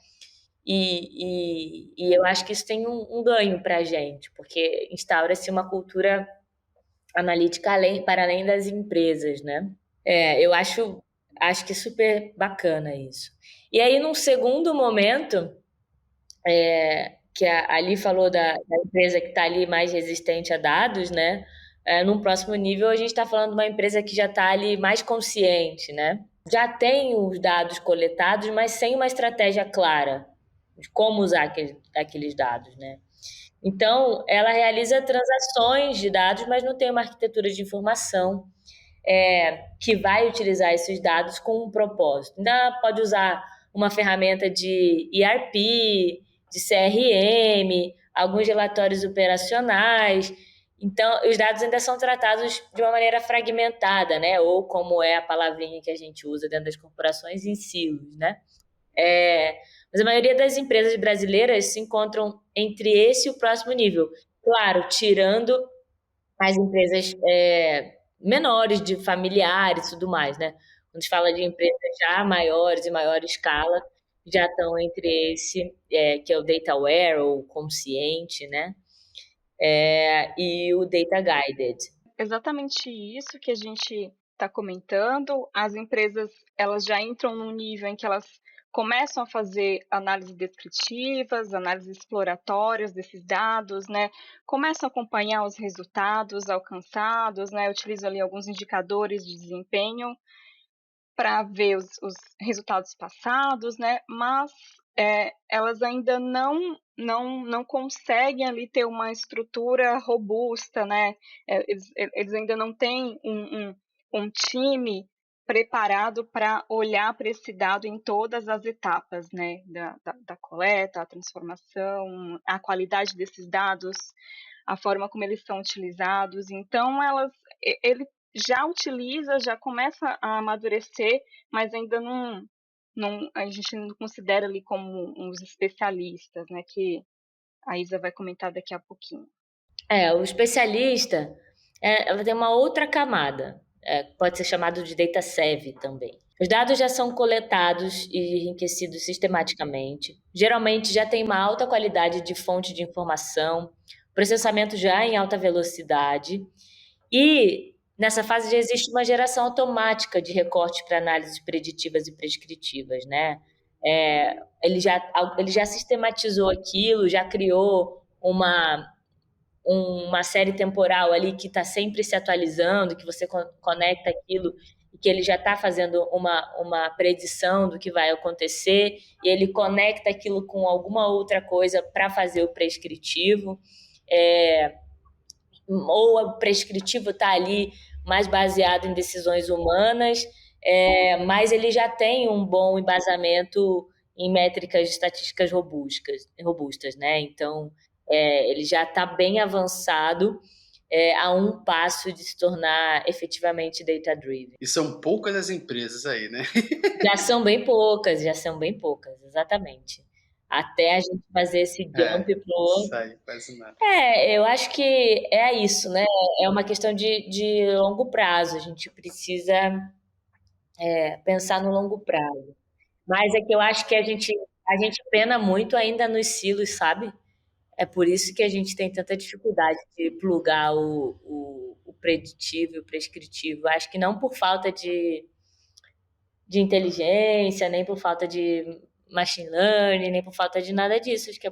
[SPEAKER 4] E eu acho que isso tem um ganho para a gente, porque instaura-se uma cultura analítica para além das empresas, né? Eu acho que é super bacana isso. E aí, num segundo momento, que a Ali falou da empresa que está ali mais resistente a dados, né? Num próximo nível, a gente está falando de uma empresa que já está ali mais consciente, né? Já tem os dados coletados, mas sem uma estratégia clara de como usar aqueles dados, né? Então, ela realiza transações de dados, mas não tem uma arquitetura de informação que vai utilizar esses dados com um propósito. Ainda pode usar uma ferramenta de ERP, de CRM, alguns relatórios operacionais. Então, os dados ainda são tratados de uma maneira fragmentada, né? Ou como é a palavrinha que a gente usa dentro das corporações, em silos, né? Mas a maioria das empresas brasileiras se encontram entre esse e o próximo nível. Claro, tirando as empresas menores, de familiares e tudo mais, né? Quando se fala de empresas já maiores e maior escala, já estão entre esse, que é o DataAware ou Consciente, né? E o Data Guided.
[SPEAKER 3] Exatamente isso que a gente está comentando. As empresas, elas já entram num nível em que elas começam a fazer análises descritivas, análises exploratórias desses dados, né? Começam a acompanhar os resultados alcançados, né? Utilizam ali alguns indicadores de desempenho para ver os resultados passados, né? Mas elas ainda não conseguem ali ter uma estrutura robusta, né? Eles ainda não têm um time preparado para olhar para esse dado em todas as etapas, né? Da coleta, a transformação, a qualidade desses dados, a forma como eles são utilizados. Então, ele já utiliza, já começa a amadurecer, mas ainda a gente não considera ali como uns especialistas, né? Que a Isa vai comentar daqui a pouquinho.
[SPEAKER 4] O especialista, ela tem uma outra camada, pode ser chamado de data savvy também. Os dados já são coletados e enriquecidos sistematicamente. Geralmente já tem uma alta qualidade de fonte de informação, processamento já em alta velocidade. E nessa fase já existe uma geração automática de recortes para análises preditivas e prescritivas, né? Ele já sistematizou aquilo, já criou uma série temporal ali que está sempre se atualizando, que você conecta aquilo e que ele já está fazendo uma predição do que vai acontecer e ele conecta aquilo com alguma outra coisa para fazer o prescritivo. Ou o prescritivo está ali mais baseado em decisões humanas, mas ele já tem um bom embasamento em métricas estatísticas robustas, né? Então, ele já está bem avançado a um passo de se tornar efetivamente data-driven.
[SPEAKER 1] E são poucas as empresas aí, né?
[SPEAKER 4] Já são bem poucas, exatamente. Até a gente fazer esse jump pro outro.
[SPEAKER 1] Isso aí, quase nada.
[SPEAKER 4] Eu acho que é isso, né? É uma questão de longo prazo. A gente precisa pensar no longo prazo. Mas é que eu acho que a gente pena muito ainda nos silos, sabe? É por isso que a gente tem tanta dificuldade de plugar o preditivo e o prescritivo. Acho que não por falta de inteligência, nem por falta de machine learning, nem por falta de nada disso. Acho que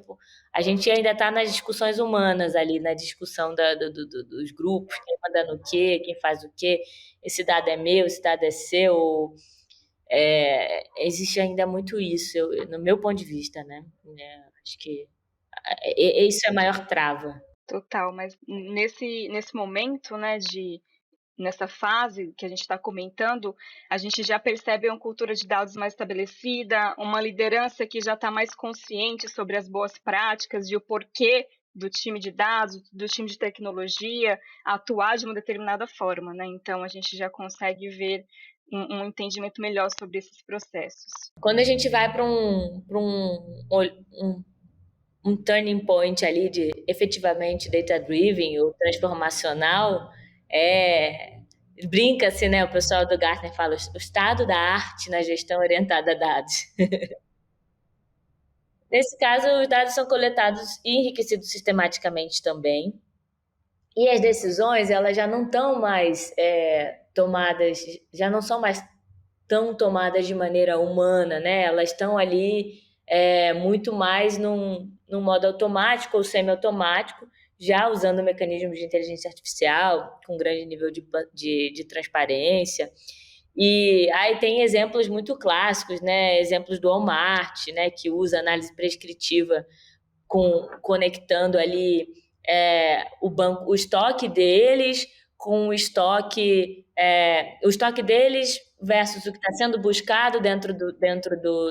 [SPEAKER 4] a gente ainda está nas discussões humanas ali, na discussão dos grupos, quem manda no quê, quem faz o quê, esse dado é meu, esse dado é seu. Existe ainda muito isso, no meu ponto de vista, né? Acho que isso é a maior trava.
[SPEAKER 3] Total, mas nesse momento, né, nessa fase que a gente está comentando, a gente já percebe uma cultura de dados mais estabelecida, uma liderança que já está mais consciente sobre as boas práticas e o porquê do time de dados, do time de tecnologia atuar de uma determinada forma, né? Então a gente já consegue ver um entendimento melhor sobre esses processos.
[SPEAKER 4] Quando a gente vai para um turning point ali de efetivamente data-driven ou transformacional, brinca-se, né? O pessoal do Gartner fala o estado da arte na gestão orientada a dados. Nesse caso, os dados são coletados e enriquecidos sistematicamente também. E as decisões, elas já não estão mais tomadas, já não são mais tão tomadas de maneira humana, né? Elas estão ali muito mais num modo automático ou semi-automático, já usando mecanismos de inteligência artificial com grande nível de transparência. E aí tem exemplos muito clássicos, né? Exemplos do Walmart, né? Que usa análise prescritiva conectando ali o estoque deles com o estoque deles versus o que está sendo buscado dentro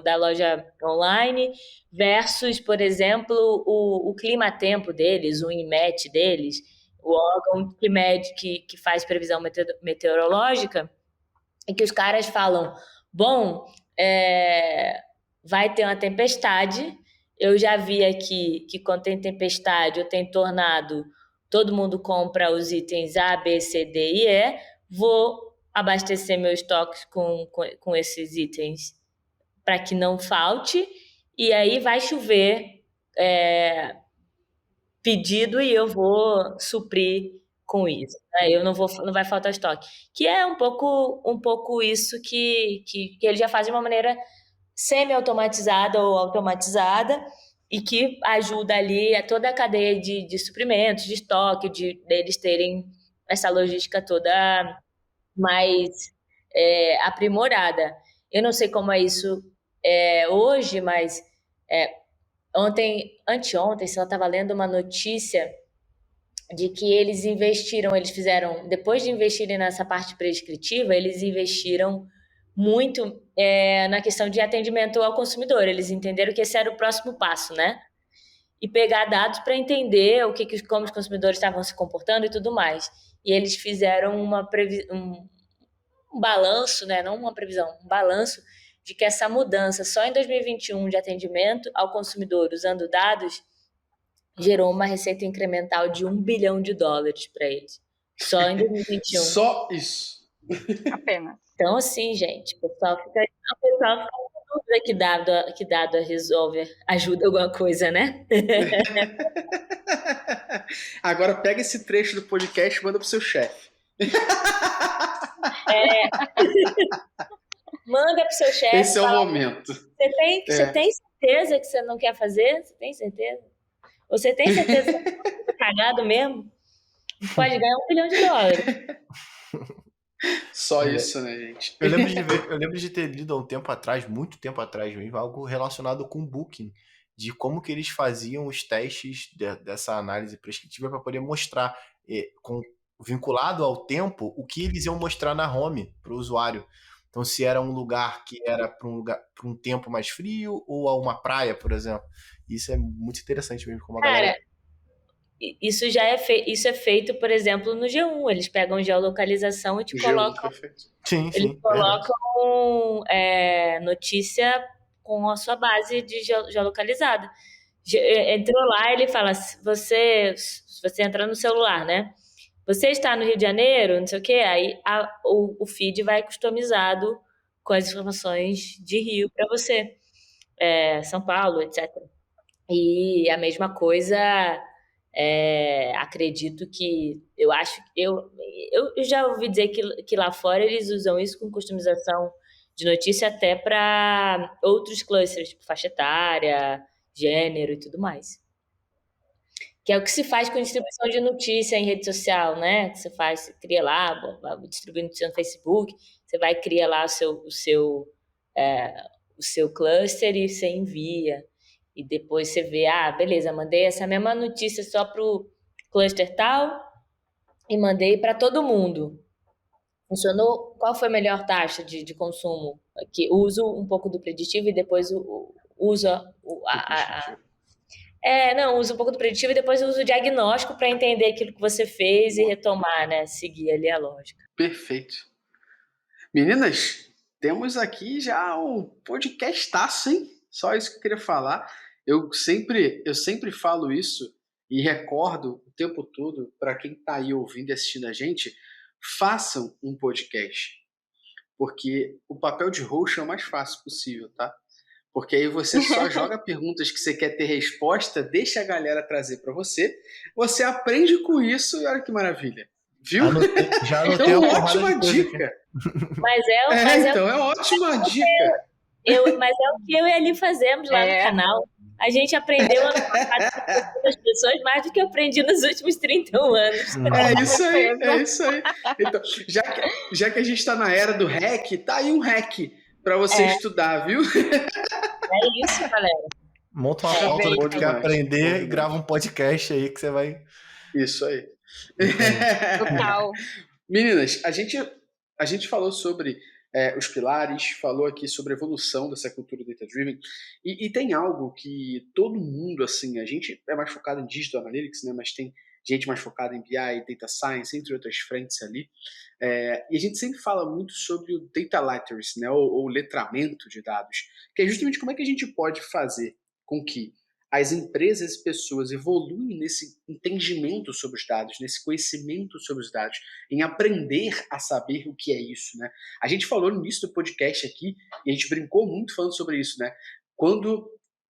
[SPEAKER 4] da loja online, versus, por exemplo, o clima-tempo deles, o INMET deles, o órgão que mede, que faz previsão meteorológica, e que os caras falam, bom, vai ter uma tempestade, eu já vi aqui que quando tem tempestade ou tem tornado, todo mundo compra os itens A, B, C, D e E, vou abastecer meu estoque com esses itens para que não falte, e aí vai chover pedido e eu vou suprir com isso. Né? Não vai faltar estoque. Que é um pouco isso que ele já faz de uma maneira semi-automatizada ou automatizada e que ajuda ali a toda a cadeia de suprimentos, de estoque, deles terem essa logística toda mais aprimorada. Eu não sei como é isso hoje, mas anteontem, se ela estava lendo uma notícia de que eles fizeram, depois de investirem nessa parte prescritiva, eles investiram muito na questão de atendimento ao consumidor. Eles entenderam que esse era o próximo passo, né? E pegar dados para entender como os consumidores estavam se comportando e tudo mais. E eles fizeram um balanço, né? Não uma previsão, um balanço de que essa mudança só em 2021 de atendimento ao consumidor usando dados gerou uma receita incremental de $1 bilhão para eles. Só em 2021.
[SPEAKER 1] Só isso.
[SPEAKER 3] Apenas.
[SPEAKER 4] Então, assim, gente, o pessoal fica com dúvida que dado ajuda alguma coisa, né?
[SPEAKER 1] Agora pega esse trecho do podcast e manda pro seu chefe.
[SPEAKER 4] Manda pro seu chefe.
[SPEAKER 1] Esse é o momento.
[SPEAKER 4] Você tem certeza que você não quer fazer? Você tem certeza? Você tem certeza que você tá cagado mesmo? Pode ganhar $1 bilhão.
[SPEAKER 1] Só isso, né, gente?
[SPEAKER 2] Eu lembro de ter lido há um tempo atrás, muito tempo atrás mesmo, algo relacionado com o Booking, de como que eles faziam os testes dessa análise prescritiva para poder mostrar, vinculado ao tempo, o que eles iam mostrar na home para o usuário. Então, se era um lugar que era para um tempo mais frio ou a uma praia, por exemplo. Isso é muito interessante mesmo. Como a galera...
[SPEAKER 4] Isso é feito, por exemplo, no G1. Eles pegam geolocalização e te colocam. Eles colocam notícia com a sua base de geolocalizada. Entrou lá, ele fala: se você entrar no celular, né? Você está no Rio de Janeiro, não sei o quê, aí o feed vai customizado com as informações de Rio para você. São Paulo, etc. E a mesma coisa, acredito que, eu já ouvi dizer que lá fora eles usam isso com customização de notícia até para outros clusters, tipo faixa etária, gênero e tudo mais. Que é o que se faz com distribuição de notícia em rede social, né? Que você cria lá, distribui notícia no Facebook, você vai criar lá o seu cluster e você envia. E depois você vê, beleza, mandei essa mesma notícia só para o cluster tal e mandei para todo mundo. Funcionou? Qual foi a melhor taxa de consumo? Que uso um pouco do preditivo e depois usa usa um pouco do preditivo e depois usa o diagnóstico para entender aquilo que você fez e retomar, né? Seguir ali a lógica.
[SPEAKER 1] Perfeito. Meninas, temos aqui já um podcastaço, hein? Só isso que eu queria falar. Eu sempre falo isso e recordo o tempo todo para quem está aí ouvindo e assistindo a gente, façam um podcast. Porque o papel de host é o mais fácil possível, tá? Porque aí você só joga perguntas que você quer ter resposta, deixa a galera trazer para você, você aprende com isso e olha que maravilha. Viu?
[SPEAKER 2] Já anotei
[SPEAKER 1] então, ótima dica.
[SPEAKER 4] Então,
[SPEAKER 1] é ótima dica.
[SPEAKER 4] Mas é o que eu e a Ali fazemos lá no canal. A gente aprendeu ano passado com as pessoas mais do que eu aprendi nos últimos 31 anos.
[SPEAKER 1] É isso aí. Então, já que a gente está na era do hack, tá aí um hack para você estudar, viu?
[SPEAKER 4] É isso, galera.
[SPEAKER 2] Monta uma pauta do que quer aprender e grava um podcast aí que você vai...
[SPEAKER 1] Isso aí.
[SPEAKER 3] Total.
[SPEAKER 1] Meninas, a gente falou sobre os pilares, falou aqui sobre a evolução dessa cultura data-driven, e tem algo que todo mundo, assim, a gente é mais focado em digital analytics, né, mas tem gente mais focada em BI, data science, entre outras frentes ali, e a gente sempre fala muito sobre o data literacy, né, ou letramento de dados, que é justamente como é que a gente pode fazer com que as empresas e pessoas evoluem nesse entendimento sobre os dados, nesse conhecimento sobre os dados, em aprender a saber o que é isso, né? A gente falou no início do podcast aqui, e a gente brincou muito falando sobre isso, né? Quando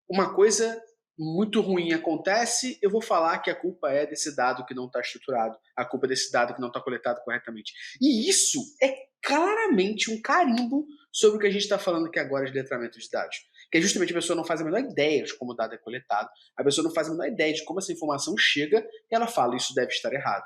[SPEAKER 1] uma coisa muito ruim acontece, eu vou falar que a culpa é desse dado que não está estruturado, a culpa é desse dado que não está coletado corretamente. E isso é claramente um carimbo sobre o que a gente está falando aqui agora de letramento de dados. Que é justamente a pessoa não faz a menor ideia de como o dado é coletado, a pessoa não faz a menor ideia de como essa informação chega e ela fala, isso deve estar errado.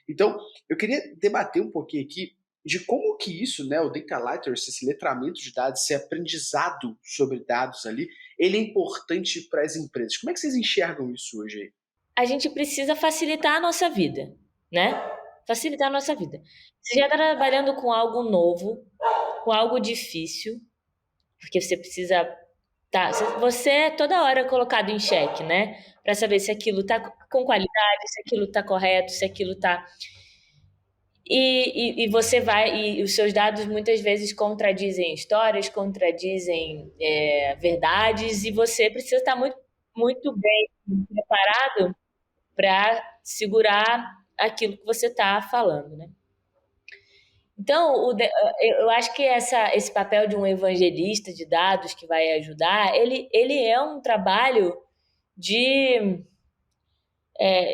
[SPEAKER 1] Então, eu queria debater um pouquinho aqui de como que isso, né, o data literacy, esse letramento de dados, esse aprendizado sobre dados ali, ele é importante para as empresas. Como é que vocês enxergam isso hoje aí?
[SPEAKER 4] A gente precisa facilitar a nossa vida, né? Facilitar a nossa vida. Você já está trabalhando com algo novo, com algo difícil, porque você precisa... você é toda hora colocado em xeque, né? Para saber se aquilo está com qualidade, se aquilo está correto, se aquilo está... E você vai... E os seus dados muitas vezes contradizem histórias, contradizem verdades, e você precisa estar muito, muito bem preparado para segurar aquilo que você está falando, né? Então, eu acho que esse papel de um evangelista de dados que vai ajudar, ele é um trabalho de...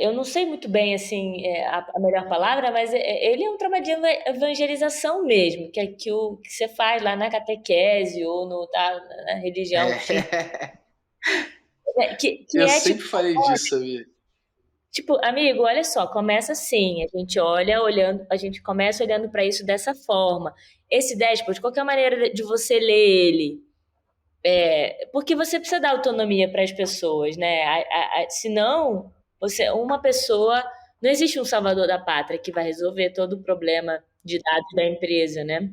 [SPEAKER 4] eu não sei muito bem assim, a melhor palavra, mas ele é um trabalho de evangelização mesmo, que é que você faz lá na catequese ou na religião.
[SPEAKER 1] Eu
[SPEAKER 4] é
[SPEAKER 1] sempre falei disso, sabia?
[SPEAKER 4] Tipo, amigo, olha só, começa assim, a gente começa olhando para isso dessa forma. Esse dashboard, qual que é a maneira de você ler ele? Porque você precisa dar autonomia para as pessoas, né? Senão, uma pessoa, não existe um salvador da pátria que vai resolver todo o problema de dados da empresa, né?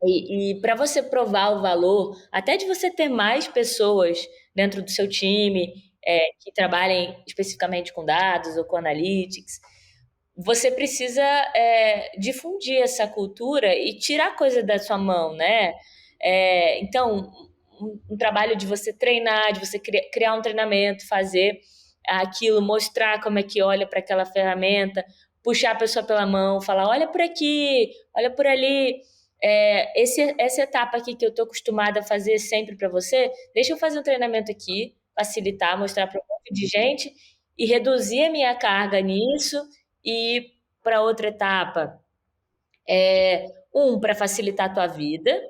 [SPEAKER 4] E para você provar o valor, até de você ter mais pessoas dentro do seu time que trabalhem especificamente com dados ou com analytics, você precisa difundir essa cultura e tirar coisa da sua mão, né? Então, um trabalho de você treinar, de você criar um treinamento, fazer aquilo, mostrar como é que olha para aquela ferramenta, puxar a pessoa pela mão, falar, olha por aqui, olha por ali. Essa etapa aqui que eu estou acostumada a fazer sempre para você, deixa eu fazer um treinamento aqui, facilitar, mostrar para um monte de gente e reduzir a minha carga nisso e ir para outra etapa. Para facilitar a tua vida,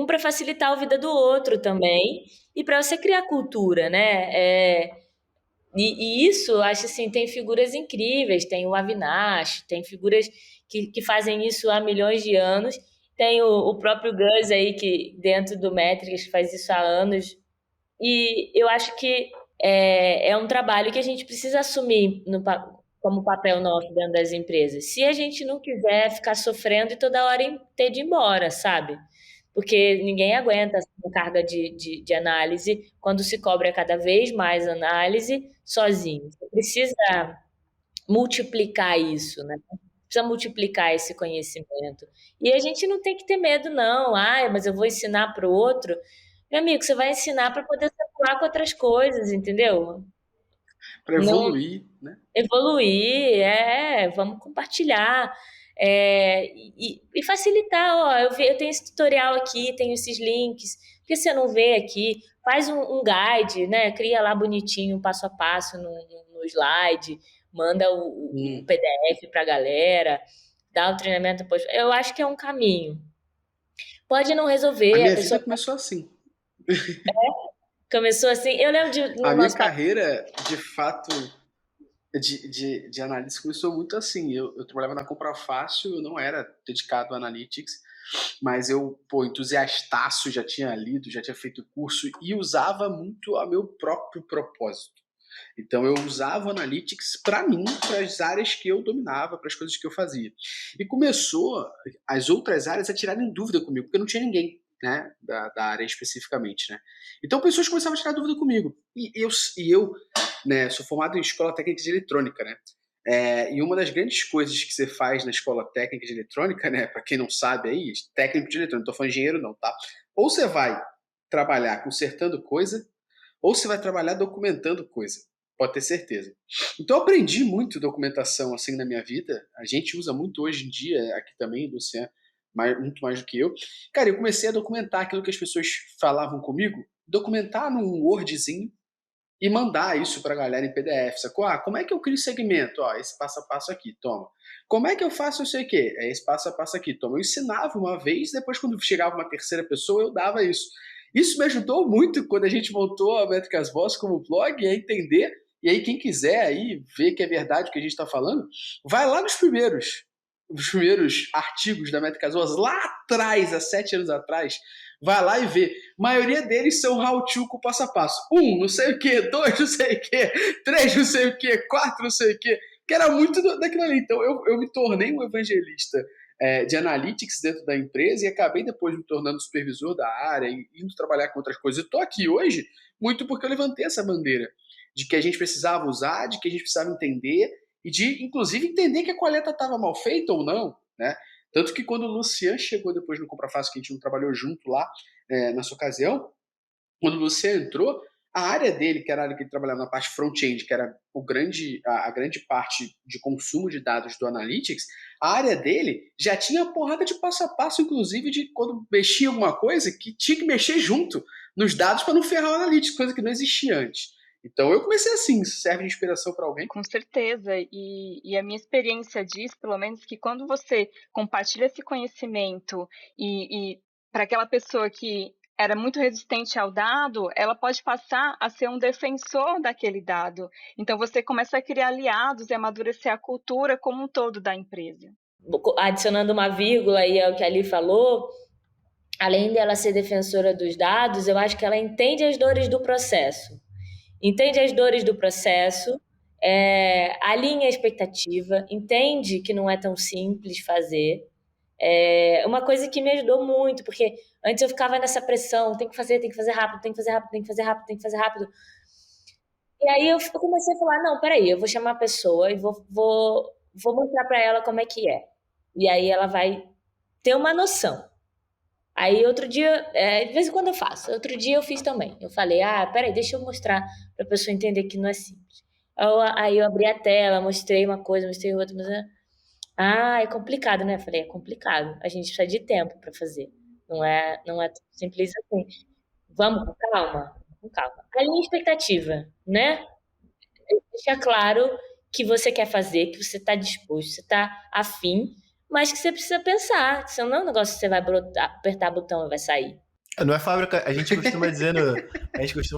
[SPEAKER 4] para facilitar a vida do outro também e para você criar cultura, né? E isso, acho assim, tem figuras incríveis, tem o Avinash, tem figuras que fazem isso há milhões de anos. Tem o próprio Gus aí, que dentro do Métricas faz isso há anos. E eu acho que é um trabalho que a gente precisa assumir como papel nosso dentro das empresas. Se a gente não quiser ficar sofrendo e toda hora ter de ir embora, sabe? Porque ninguém aguenta essa carga de análise quando se cobra cada vez mais análise sozinho. Você precisa multiplicar isso, né? Precisa multiplicar esse conhecimento. E a gente não tem que ter medo, não. Mas eu vou ensinar para o outro. Meu amigo, você vai ensinar para poder circular com outras coisas, entendeu?
[SPEAKER 1] Para
[SPEAKER 4] Não
[SPEAKER 1] evoluir, né?
[SPEAKER 4] evoluir, vamos compartilhar. E facilitar, ó, eu tenho esse tutorial aqui, tenho esses links, por que você não vê aqui? Faz um guide, né? Cria lá bonitinho, passo a passo no slide, manda o PDF para a galera, dá o treinamento depois. Eu acho que é um caminho. Pode não resolver.
[SPEAKER 1] A minha vida começou assim.
[SPEAKER 4] Começou assim. Eu lembro
[SPEAKER 1] a minha carreira, de fato, de análise começou muito assim. Eu trabalhava na Compra Fácil, eu não era dedicado a Analytics, mas eu, entusiastaço, já tinha lido, já tinha feito curso e usava muito a meu próprio propósito. Então eu usava o Analytics para mim, para as áreas que eu dominava, para as coisas que eu fazia. E começou as outras áreas a tirarem dúvida comigo, porque não tinha ninguém, né, da área especificamente, né? Então pessoas começavam a tirar dúvida comigo. E eu, né, sou formado em escola técnica de eletrônica, né? E uma das grandes coisas que você faz na escola técnica de eletrônica, né, para quem não sabe aí, técnico de eletrônica, não tô falando engenheiro não, tá? Ou você vai trabalhar consertando coisa, ou você vai trabalhar documentando coisa. Pode ter certeza. Então eu aprendi muito documentação assim na minha vida. A gente usa muito hoje em dia, aqui também, Luciano, muito mais do que eu. Cara, eu comecei a documentar aquilo que as pessoas falavam comigo, documentar num Wordzinho e mandar isso pra galera em PDF, sacou? Como é que eu crio segmento? Esse passo a passo aqui, toma. Como é que eu faço eu sei o quê? É esse passo a passo aqui, toma. Eu ensinava uma vez, depois quando chegava uma terceira pessoa, eu dava isso. Isso me ajudou muito quando a gente montou a Métricas Boss como blog, a entender. E aí quem quiser aí ver que é verdade o que a gente está falando, vai lá nos primeiros artigos da Métricas Boss, lá atrás, há 7 anos atrás, vai lá e vê. A maioria deles são how-to com passo a passo. 1, não sei o que, 2, não sei o que, 3, não sei o que, 4, não sei o que, que era muito daquilo ali. Então eu me tornei um evangelista de analytics dentro da empresa e acabei depois me tornando supervisor da área e indo trabalhar com outras coisas. Eu estou aqui hoje muito porque eu levantei essa bandeira de que a gente precisava usar, de que a gente precisava entender e de, inclusive, entender que a coleta estava mal feita ou não, né? Tanto que quando o Lucian chegou depois no Compra Fácil, que a gente não trabalhou junto lá nessa ocasião, quando o Lucian entrou, a área dele, que era a área que ele trabalhava na parte front-end, que era a grande parte de consumo de dados do Analytics, a área dele já tinha porrada de passo a passo, inclusive, de quando mexia alguma coisa, que tinha que mexer junto nos dados para não ferrar o Analytics, coisa que não existia antes. Então eu comecei assim, serve de inspiração para alguém?
[SPEAKER 3] Com certeza, e a minha experiência diz, pelo menos, que quando você compartilha esse conhecimento e para aquela pessoa que era muito resistente ao dado, ela pode passar a ser um defensor daquele dado. Então você começa a criar aliados e amadurecer a cultura como um todo da empresa.
[SPEAKER 4] Adicionando uma vírgula aí ao que a Ali falou, além dela ser defensora dos dados, eu acho que ela entende as dores do processo. Entende as dores do processo, alinha a expectativa, entende que não é tão simples fazer. Uma coisa que me ajudou muito, porque antes eu ficava nessa pressão, tem que fazer rápido, tem que fazer rápido, tem que fazer rápido, tem que fazer rápido. E aí eu comecei a falar, não, peraí, eu vou chamar a pessoa e vou mostrar para ela como é que é. E aí ela vai ter uma noção. Aí outro dia, de vez em quando eu faço, outro dia eu fiz também. Eu falei, peraí, deixa eu mostrar pra pessoa entender que não é simples. Aí eu abri a tela, mostrei uma coisa, mostrei outra, é complicado, né? Eu falei, é complicado, a gente precisa de tempo pra fazer. Não é tão simples assim. Vamos com calma. Alinha a expectativa, né? Deixa claro que você quer fazer, que você tá disposto, você tá afim, mas que você precisa pensar, senão não é um negócio que você vai apertar botão e vai sair.
[SPEAKER 2] Não é fábrica, a gente costuma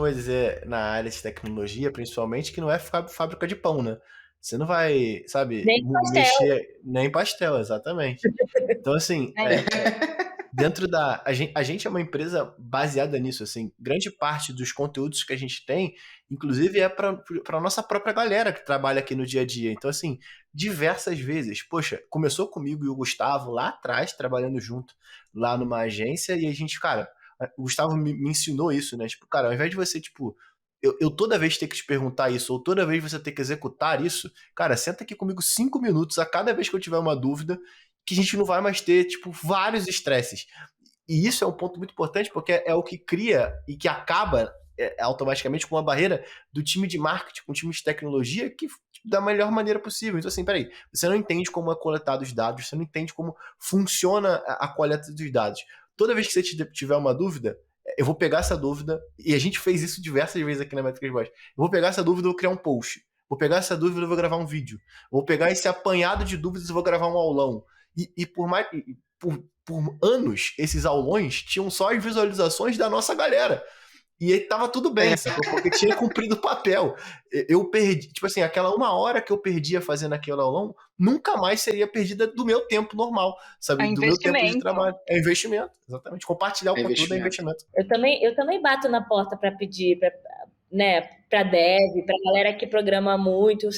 [SPEAKER 2] dizer na área de tecnologia, principalmente, que não é fábrica de pão, né? Você não vai, sabe, mexer nem pastel, exatamente. Então, assim, dentro da... A gente é uma empresa baseada nisso, assim, grande parte dos conteúdos que a gente tem, inclusive para a nossa própria galera que trabalha aqui no dia a dia. Então, assim, diversas vezes, poxa, começou comigo e o Gustavo lá atrás, trabalhando junto lá numa agência, e a gente, cara, o Gustavo me ensinou isso, né? Tipo, cara, ao invés de você, tipo, eu toda vez ter que te perguntar isso, ou toda vez você ter que executar isso, cara, senta aqui comigo 5 minutos a cada vez que eu tiver uma dúvida, que a gente não vai mais ter, tipo, vários estresses. E isso é um ponto muito importante, porque é o que cria e que acaba automaticamente com uma barreira do time de marketing, com o time de tecnologia, que da melhor maneira possível. Então, assim, peraí, você não entende como é coletado os dados, você não entende como funciona a coleta dos dados. Toda vez que você tiver uma dúvida, eu vou pegar essa dúvida, e a gente fez isso diversas vezes aqui na Métricas Boss. Eu vou pegar essa dúvida e vou criar um post. Vou pegar essa dúvida e vou gravar um vídeo. Vou pegar esse apanhado de dúvidas e vou gravar um aulão. E por anos, esses aulões tinham só as visualizações da nossa galera. E aí tava tudo bem, sacou? Porque tinha cumprido o papel. Eu perdi, tipo assim, aquela 1 hora que eu perdia fazendo aquele aulão, nunca mais seria perdida do meu tempo normal, sabe? Do meu tempo de trabalho. É investimento, exatamente. Compartilhar o conteúdo é investimento.
[SPEAKER 4] Eu também bato na porta para pedir, né, para dev, para galera que programa muito,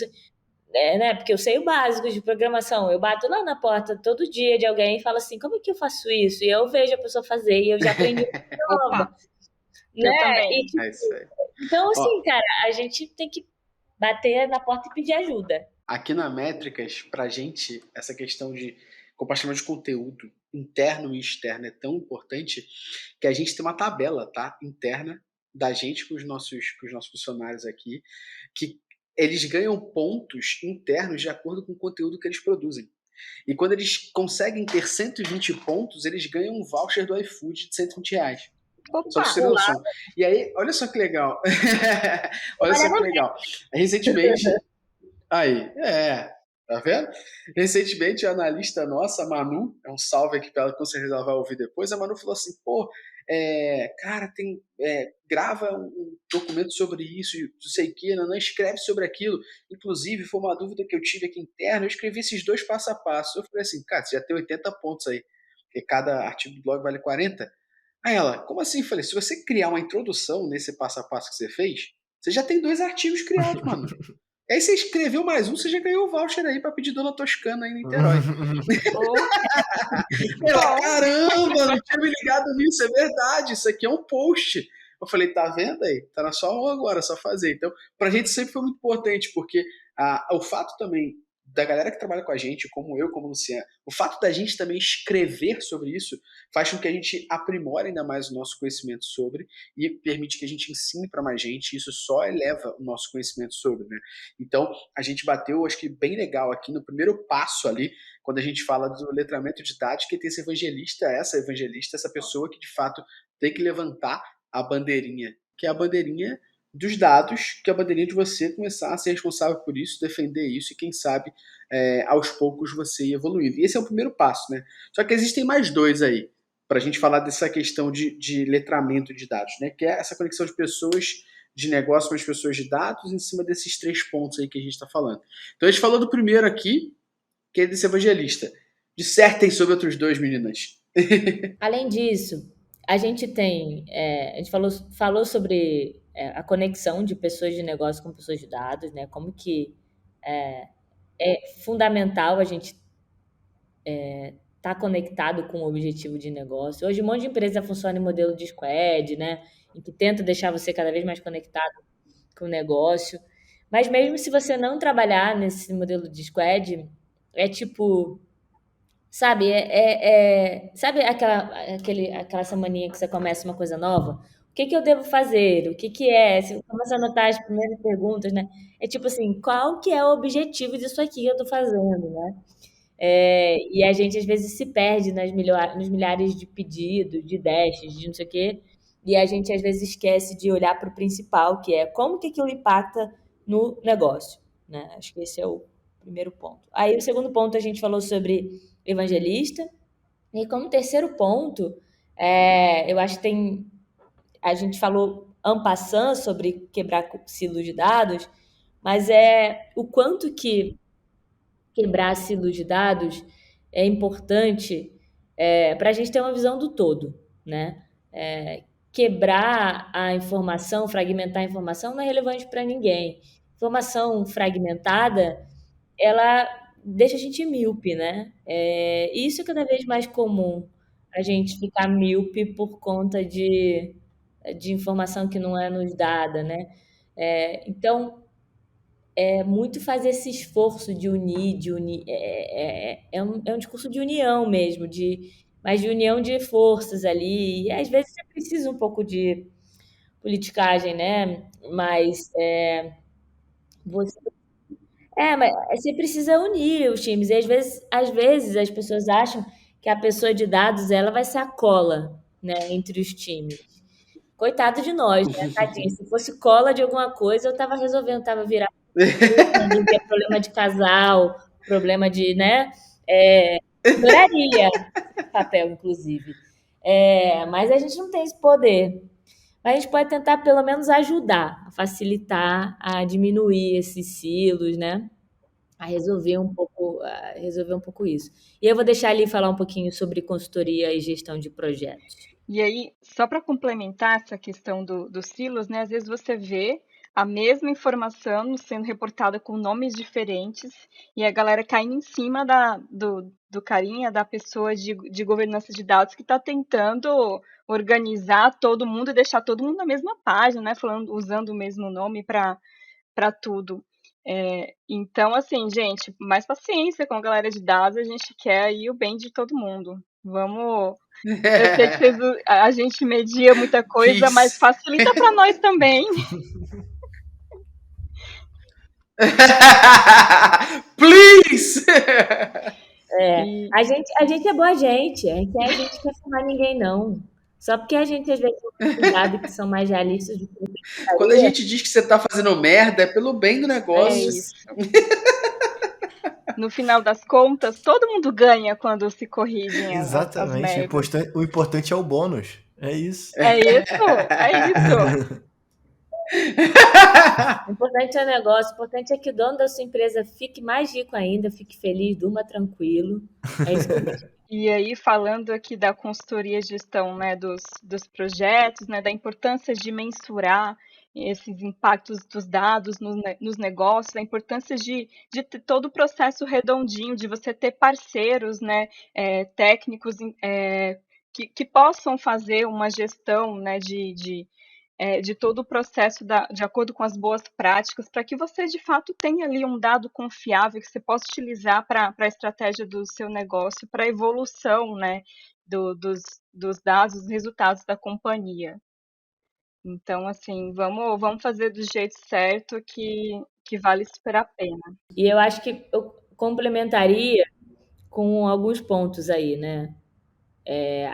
[SPEAKER 4] né, porque eu sei o básico de programação. Eu bato lá na porta todo dia de alguém e falo assim, como é que eu faço isso? E eu vejo a pessoa fazer e eu já aprendi uma nova,
[SPEAKER 3] Opa, eu
[SPEAKER 4] né?
[SPEAKER 3] também.
[SPEAKER 4] E, tipo,
[SPEAKER 1] É isso aí.
[SPEAKER 4] então,
[SPEAKER 1] Ó,
[SPEAKER 4] assim, cara, a gente tem que bater na porta e pedir ajuda.
[SPEAKER 1] aqui na Métricas, pra gente, essa questão de compartilhamento de conteúdo interno e externo é tão importante que a gente tem uma tabela, tá? Interna da gente com os nossos funcionários aqui, que eles ganham pontos internos de acordo com o conteúdo que eles produzem. E quando eles conseguem ter 120 pontos, eles ganham um voucher do iFood de R$ 120. Só pra
[SPEAKER 3] Opa,
[SPEAKER 1] você ter noção. E aí, olha só que legal. Olha só que legal. Recentemente, aí, tá vendo? Recentemente, a analista nossa, a Manu, é um salve aqui pra ela, com certeza ela vai ouvir depois. A Manu falou assim: pô, cara, grava um documento sobre isso, não sei o que, não escreve sobre aquilo. Inclusive, foi uma dúvida que eu tive aqui interna, eu escrevi esses 2 passo a passo. Eu falei assim: cara, você já tem 80 pontos aí, porque cada artigo do blog vale 40. Aí ela, como assim? Eu falei: se você criar uma introdução nesse passo a passo que você fez, você já tem 2 artigos criados, mano. E aí você escreveu mais um, você já ganhou o voucher aí pra pedir Dona Toscana aí em Niterói.
[SPEAKER 3] oh, que
[SPEAKER 1] Ela,
[SPEAKER 3] bom.
[SPEAKER 1] caramba, não tinha me ligado nisso, é verdade, isso aqui é um post. Eu falei, tá vendo aí? Tá na sua mão agora, é só fazer. Então, pra gente sempre foi muito importante, porque o fato também da galera que trabalha com a gente, como eu, como o Luciano, o fato da gente também escrever sobre isso faz com que a gente aprimore ainda mais o nosso conhecimento sobre e permite que a gente ensine para mais gente, e isso só eleva o nosso conhecimento sobre, né? Então, a gente bateu, acho que bem legal aqui no primeiro passo ali, quando a gente fala do letramento de dados, que tem esse evangelista, essa pessoa que de fato tem que levantar a bandeirinha, que é a bandeirinha dos dados, que é a bandeirinha de você começar a ser responsável por isso, defender isso e quem sabe aos poucos você ir evoluindo. E esse é o primeiro passo, né? Só que existem mais 2 aí, para a gente falar dessa questão de letramento de dados, né? Que é essa conexão de pessoas de negócio com as pessoas de dados em cima desses 3 pontos aí que a gente está falando. Então a gente falou do primeiro aqui, que é desse evangelista. Dissertem sobre outros 2, meninas.
[SPEAKER 4] Além disso, a gente falou sobre a conexão de pessoas de negócio com pessoas de dados, né? Como que é fundamental a gente estar conectado com o objetivo de negócio. Hoje, um monte de empresa funciona em modelo de squad, né? Em que tenta deixar você cada vez mais conectado com o negócio. Mas mesmo se você não trabalhar nesse modelo de squad, é tipo, sabe, sabe aquela semaninha que você começa uma coisa nova? O que que eu devo fazer? O que que é? Você começa a anotar as primeiras perguntas, né? É tipo assim, qual que é o objetivo disso aqui que eu tô fazendo, né? E a gente às vezes se perde nos milhares de pedidos, de dashes, de não sei o quê, e a gente às vezes esquece de olhar para o principal, que é como que aquilo impacta no negócio, né? Acho que esse é o primeiro ponto. Aí o segundo ponto a gente falou sobre evangelista, e como terceiro ponto, eu acho que a gente falou en passant sobre quebrar silos de dados, mas é o quanto que quebrar silos de dados é importante para a gente ter uma visão do todo, né? Quebrar a informação, fragmentar a informação não é relevante para ninguém. Informação fragmentada, ela deixa a gente míope, né? Isso é cada vez mais comum, a gente ficar míope por conta de informação que não é nos dada, né? Então, muito fazer esse esforço de unir, é um discurso de união mesmo, mas de união de forças ali, e às vezes você precisa um pouco de politicagem, né? Mas você, mas você precisa unir os times, e às vezes as pessoas acham que a pessoa de dados ela vai ser a cola, né, entre os times. Coitado de nós, né? Tadinho. Se fosse cola de alguma coisa, eu estava resolvendo, estava virando resolver problema de casal, problema de, né? Adoraria esse papel, inclusive. Mas a gente não tem esse poder. Mas a gente pode tentar, pelo menos, ajudar, a facilitar, a diminuir esses silos, né? A resolver um pouco isso. E eu vou deixar ali falar um pouquinho sobre consultoria e gestão de projetos.
[SPEAKER 3] E aí, só para complementar essa questão dos silos, né? Às vezes você vê a mesma informação sendo reportada com nomes diferentes e a galera caindo em cima do carinha, da pessoa de governança de dados que está tentando organizar todo mundo e deixar todo mundo na mesma página, né? Falando, usando o mesmo nome para tudo. Então, assim, gente, mais paciência com a galera de dados, a gente quer aí o bem de todo mundo. Vamos. Eu sei que a gente media muita coisa, mas
[SPEAKER 1] Peace.
[SPEAKER 3] facilita para nós também.
[SPEAKER 1] Please!
[SPEAKER 3] E,
[SPEAKER 4] A gente é boa gente, a gente quer chamar ninguém, não. Só porque a gente às vezes tem dados que são mais realistas do que
[SPEAKER 1] Quando a
[SPEAKER 4] gostaria,
[SPEAKER 1] gente diz que você tá fazendo merda, é pelo bem do
[SPEAKER 3] é
[SPEAKER 1] negócio.
[SPEAKER 3] isso. No final das contas, todo mundo ganha quando se corrigem as
[SPEAKER 2] Exatamente.
[SPEAKER 3] merdas.
[SPEAKER 2] O importante é o bônus. É isso.
[SPEAKER 3] É isso, é isso.
[SPEAKER 4] o importante é o negócio, o importante é que o dono da sua empresa fique mais rico ainda, fique feliz, durma tranquilo. É isso que eu quero.
[SPEAKER 3] E aí, falando aqui da consultoria e gestão, né, dos projetos, né, da importância de mensurar esses impactos dos dados nos negócios, a importância de ter todo o processo redondinho, de você ter parceiros, né, técnicos que possam fazer uma gestão, né, de todo o processo de acordo com as boas práticas, para que você de fato tenha ali um dado confiável que você possa utilizar para a estratégia do seu negócio, para a evolução, né, dos dados, dos resultados da companhia. Então, assim, vamos fazer do jeito certo que vale super a pena.
[SPEAKER 4] E eu acho que eu complementaria com alguns pontos aí, né?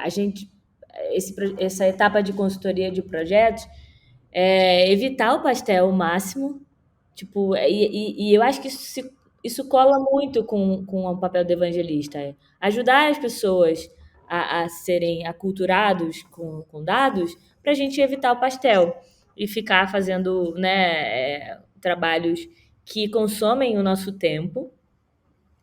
[SPEAKER 4] A gente, essa etapa de consultoria de projetos, evitar o pastel ao máximo, tipo, e eu acho que isso cola muito com o papel do evangelista, ajudar as pessoas a serem aculturados com dados para a gente evitar o pastel e ficar fazendo, né, trabalhos que consomem o nosso tempo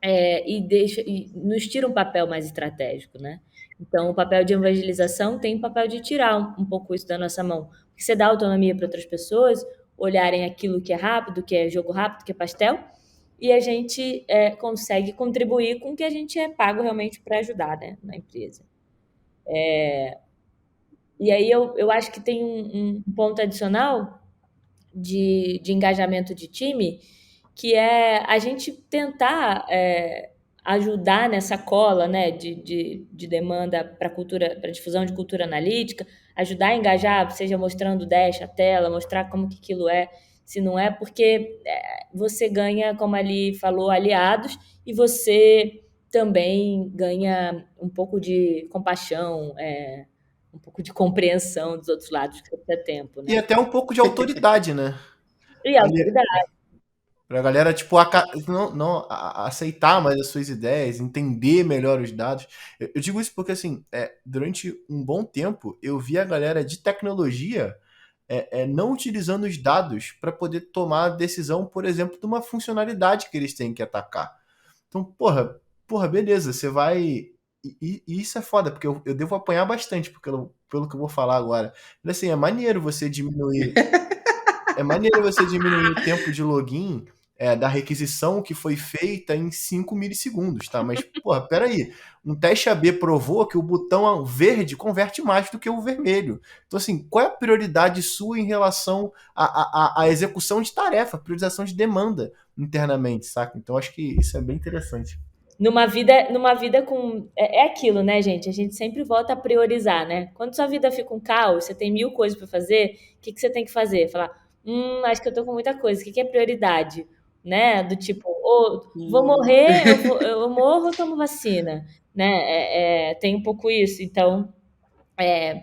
[SPEAKER 4] e nos tira um papel mais estratégico, né? Então, o papel de evangelização tem o papel de tirar um pouco isso da nossa mão. Porque você dá autonomia para outras pessoas olharem aquilo que é rápido, que é jogo rápido, que é pastel, e a gente consegue contribuir com o que a gente é pago realmente para ajudar, né, na empresa. E aí eu acho que tem um ponto adicional de engajamento de time, que é a gente tentar ajudar nessa cola, né, de demanda para cultura, para difusão de cultura analítica, ajudar a engajar, seja mostrando o dash, a tela, mostrar como que aquilo é, se não é, porque você ganha, como ali falou, aliados, e você também ganha um pouco de compaixão, um pouco de compreensão dos outros lados que você tem tempo,
[SPEAKER 2] E
[SPEAKER 4] né?
[SPEAKER 2] até um pouco de autoridade, né?
[SPEAKER 4] E a autoridade.
[SPEAKER 2] Pra galera, tipo, não aceitar mais as suas ideias, entender melhor os dados. Eu digo isso porque, assim, durante um bom tempo, eu vi a galera de tecnologia não utilizando os dados para poder tomar a decisão, por exemplo, de uma funcionalidade que eles têm que atacar. Então, porra, beleza, você vai. E isso é foda, porque eu devo apanhar bastante pelo que eu vou falar agora. Mas, assim, é maneiro você diminuir o tempo de login da requisição que foi feita em 5 milissegundos, tá? Mas, porra, peraí. Um teste AB provou que o botão verde converte mais do que o vermelho. Então, assim, qual é a prioridade sua em relação à execução de tarefa, priorização de demanda internamente, saca? Então, acho que isso é bem interessante.
[SPEAKER 4] Numa vida com. É aquilo, né, gente? A gente sempre volta a priorizar, né? Quando sua vida fica um caos, você tem 1000 coisas para fazer, o que você tem que fazer? Falar, acho que eu tô com muita coisa, o que é prioridade? Né? Do tipo, vou morrer, eu morro, eu tomo vacina, né? Tem um pouco isso. Então,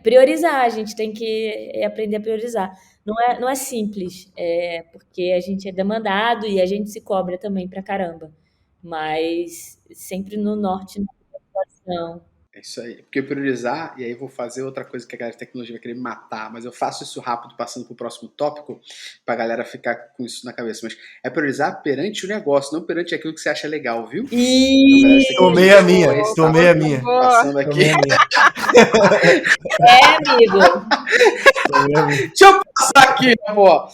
[SPEAKER 4] priorizar, a gente tem que aprender a priorizar. Não é simples, porque a gente é demandado e a gente se cobra também pra caramba. Mas sempre no norte, na situação.
[SPEAKER 1] É isso aí. Porque priorizar, e aí vou fazer outra coisa que a galera de tecnologia vai querer me matar, mas eu faço isso rápido, passando pro próximo tópico, pra galera ficar com isso na cabeça. Mas é priorizar perante o negócio, não perante aquilo que você acha legal, viu? Então, galera de
[SPEAKER 2] Tomei
[SPEAKER 1] tecnologia,
[SPEAKER 2] a minha,
[SPEAKER 1] esse
[SPEAKER 2] tomei a minha.
[SPEAKER 3] Boa.
[SPEAKER 1] passando aqui.
[SPEAKER 2] Tomei a minha.
[SPEAKER 4] Amigo.
[SPEAKER 2] Tomei a minha.
[SPEAKER 1] Deixa eu passar aqui, pô.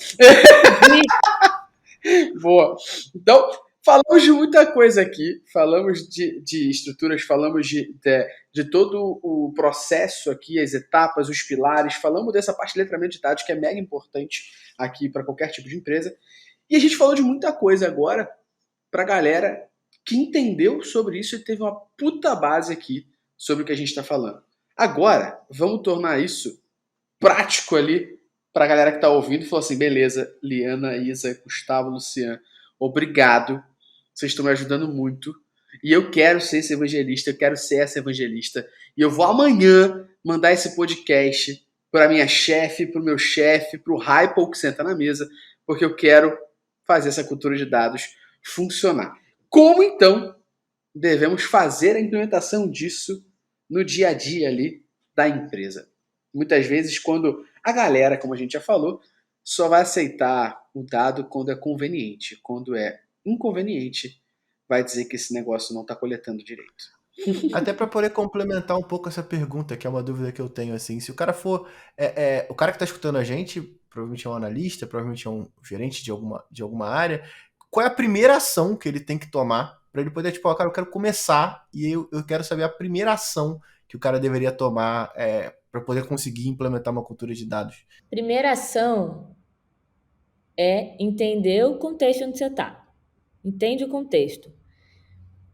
[SPEAKER 1] Boa. Então, falamos de muita coisa aqui, falamos de estruturas, falamos de todo o processo aqui, as etapas, os pilares, falamos dessa parte de letramento de dados que é mega importante aqui para qualquer tipo de empresa. E a gente falou de muita coisa agora para a galera que entendeu sobre isso e teve uma puta base aqui sobre o que a gente está falando. Agora, vamos tornar isso prático ali para a galera que está ouvindo e falou assim, beleza, Liana, Isa, Gustavo, Luciano, obrigado, vocês estão me ajudando muito e eu quero ser esse evangelista, eu quero ser essa evangelista e eu vou amanhã mandar esse podcast para minha chefe, para o meu chefe, para o Hypo que senta na mesa, porque eu quero fazer essa cultura de dados funcionar. Como então devemos fazer a implementação disso no dia a dia ali da empresa? Muitas vezes, quando a galera, como a gente já falou, só vai aceitar o dado quando é conveniente. Quando é inconveniente, vai dizer que esse negócio não está coletando direito.
[SPEAKER 2] Até para poder complementar um pouco essa pergunta, que é uma dúvida que eu tenho, assim, se o cara for, o cara que está escutando a gente, provavelmente é um analista, provavelmente é um gerente de alguma área, qual é a primeira ação que ele tem que tomar para ele poder, tipo, cara, eu quero começar e eu quero saber a primeira ação que o cara deveria tomar para poder conseguir implementar uma cultura de dados?
[SPEAKER 4] Primeira ação é entender o contexto onde você está. Entende o contexto.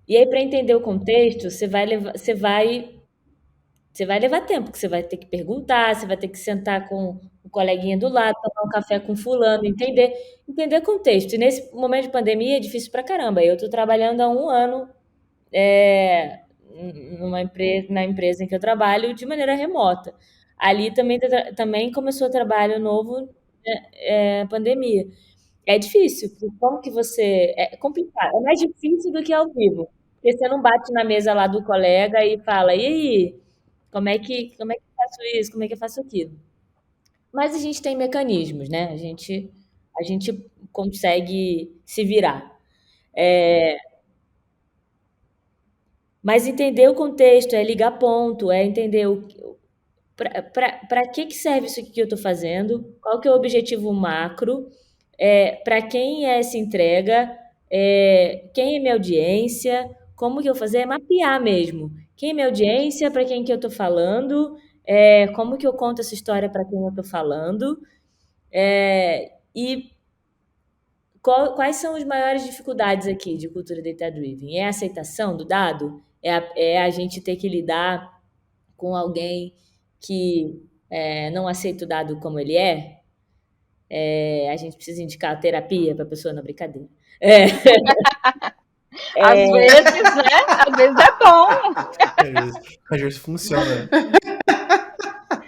[SPEAKER 4] E aí, para entender o contexto, você vai levar tempo, porque você vai ter que perguntar, você vai ter que sentar com o coleguinha do lado, tomar um café com fulano, entender contexto. E nesse momento de pandemia é difícil pra caramba. Eu estou trabalhando há 1 ano na empresa em que eu trabalho de maneira remota. Ali também começou o trabalho novo, pandemia. É difícil, porque como que você... É complicado, é mais difícil do que ao vivo. Porque você não bate na mesa lá do colega e fala, e aí, como é que eu faço isso, como é que eu faço aquilo? Mas a gente tem mecanismos, né? A gente consegue se virar. Mas entender o contexto, é ligar ponto, é entender para que serve isso aqui que eu estou fazendo, qual que é o objetivo macro, para quem é essa entrega, quem é minha audiência, como que eu vou fazer, é mapear mesmo. Quem é minha audiência, para quem que eu estou falando, como que eu conto essa história para quem eu estou falando, e quais são as maiores dificuldades aqui de cultura data-driven? É a aceitação do dado? É a gente ter que lidar com alguém que não aceita o dado como ele é? A gente precisa indicar terapia para a pessoa na brincadeira.
[SPEAKER 3] Às vezes, né? Às vezes é bom.
[SPEAKER 2] Às vezes funciona.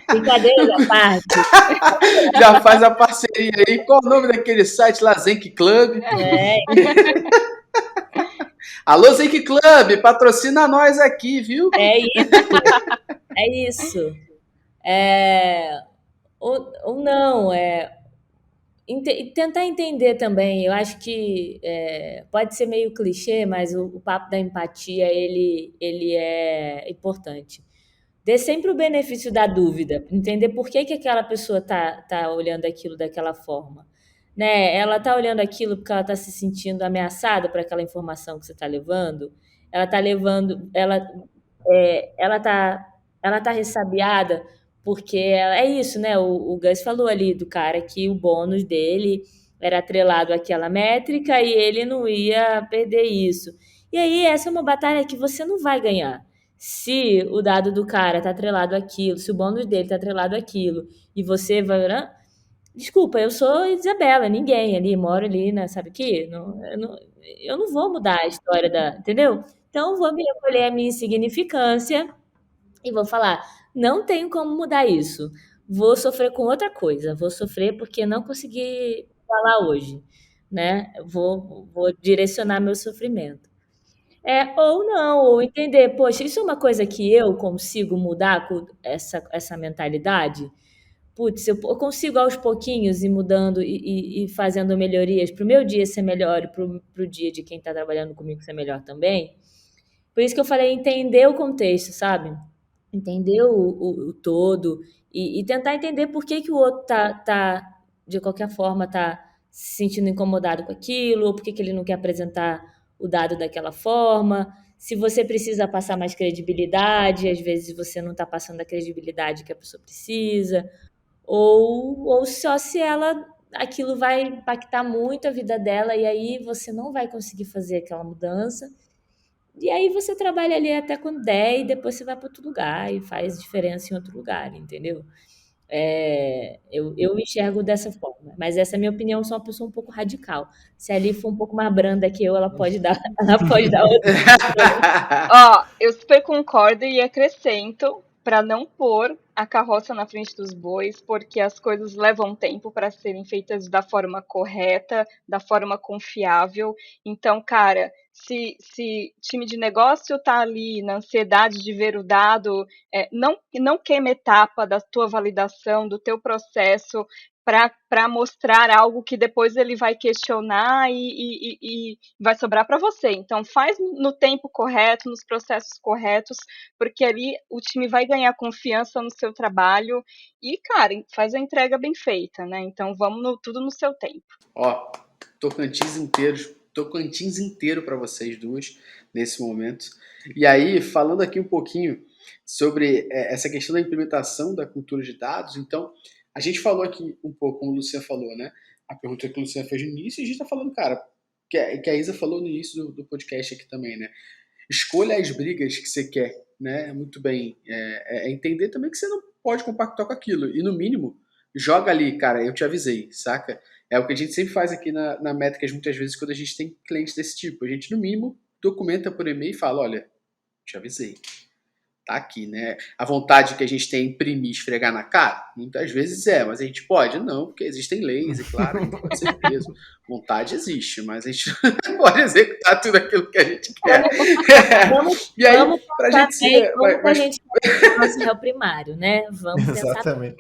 [SPEAKER 4] Brincadeira da parte.
[SPEAKER 1] Já faz a parceria aí. Qual o nome daquele site lá, Zenk Club? Alô, Zenk Club, patrocina nós aqui, viu?
[SPEAKER 4] É isso. Ou não, tentar entender também. Eu acho que pode ser meio clichê, mas o papo da empatia, ele é importante. Dê sempre o benefício da dúvida, entender por que aquela pessoa tá olhando aquilo daquela forma. Né? Ela tá olhando aquilo porque ela tá se sentindo ameaçada por aquela informação que você tá levando. Ela tá levando, ela tá ressabiada porque é isso, né? O Gus falou ali do cara que o bônus dele era atrelado àquela métrica e ele não ia perder isso. E aí, essa é uma batalha que você não vai ganhar. Se o dado do cara tá atrelado àquilo, se o bônus dele tá atrelado àquilo, e você vai... Desculpa, eu sou Isabela, ninguém ali, moro ali, né, sabe o quê? Eu não vou mudar a história entendeu? Então, vou me recolher a minha insignificância e vou falar, não tenho como mudar isso. Vou sofrer com outra coisa. Vou sofrer porque não consegui falar hoje, né? Vou direcionar meu sofrimento. Ou não, ou entender, poxa, isso é uma coisa que eu consigo mudar com essa mentalidade? Putz, eu consigo aos pouquinhos ir mudando e fazendo melhorias para o meu dia ser melhor e para o dia de quem está trabalhando comigo ser melhor também. Por isso que eu falei entender o contexto, sabe? Entender o todo e tentar entender por que o outro de qualquer forma, tá se sentindo incomodado com aquilo, ou por que ele não quer apresentar o dado daquela forma. Se você precisa passar mais credibilidade, às vezes você não está passando a credibilidade que a pessoa precisa, ou só se ela aquilo vai impactar muito a vida dela e aí você não vai conseguir fazer aquela mudança. E aí você trabalha ali até quando der e depois você vai para outro lugar e faz diferença em outro lugar, entendeu? Eu enxergo dessa forma, mas essa é a minha opinião, sou uma pessoa um pouco radical. Se a Ali for um pouco mais branda que eu, ela pode dar, ela pode dar outra.
[SPEAKER 3] Ó, eu super concordo e acrescento para não pôr a carroça na frente dos bois, porque as coisas levam tempo para serem feitas da forma correta, da forma confiável. Então, cara, se time de negócio tá ali na ansiedade de ver o dado, não queima etapa da tua validação, do teu processo, para mostrar algo que depois ele vai questionar e vai sobrar para você. Então, faz no tempo correto, nos processos corretos, porque ali o time vai ganhar confiança no seu trabalho e, cara, faz a entrega bem feita, né? Então, vamos tudo no seu tempo.
[SPEAKER 1] Ó, Tocantins inteiro para vocês duas nesse momento. E aí, falando aqui um pouquinho sobre essa questão da implementação da cultura de dados, então, a gente falou aqui um pouco, como o Luciano falou, né? A pergunta que o Luciano fez no início, e a gente está falando, cara, que a Isa falou no início do podcast aqui também, né? Escolha as brigas que você quer, né? Muito bem. Entender também que você não pode compactar com aquilo. E no mínimo, joga ali, cara, eu te avisei, saca? É o que a gente sempre faz aqui na Métricas, muitas vezes, quando a gente tem clientes desse tipo. A gente, no mínimo, documenta por e-mail e fala, olha, te avisei. Tá aqui, né? A vontade que a gente tem é imprimir e esfregar na cara? Muitas vezes mas a gente pode? Não, porque existem leis e, claro, a gente pode ser preso. Vontade existe, mas a gente não pode executar tudo aquilo que a gente quer. E aí, pra gente ser...
[SPEAKER 4] Como a gente é o nosso réu primário, né? Vamos pensar...
[SPEAKER 2] Exatamente.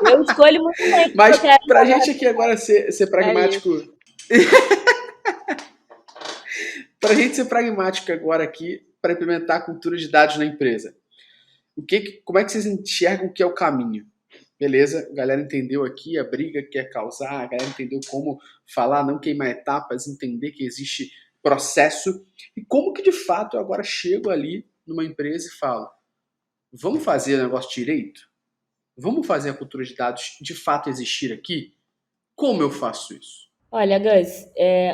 [SPEAKER 4] Eu escolho muito bem.
[SPEAKER 1] Mas pra gente aqui agora ser pragmático... Pra gente ser pragmático agora aqui, para implementar a cultura de dados na empresa. Como é que vocês enxergam que é o caminho? Beleza, a galera entendeu aqui a briga que quer causar, a galera entendeu como falar, não queimar etapas, entender que existe processo. E como que de fato eu agora chego ali numa empresa e falo, vamos fazer o negócio direito? Vamos fazer a cultura de dados de fato existir aqui? Como eu faço isso?
[SPEAKER 4] Olha, Gus,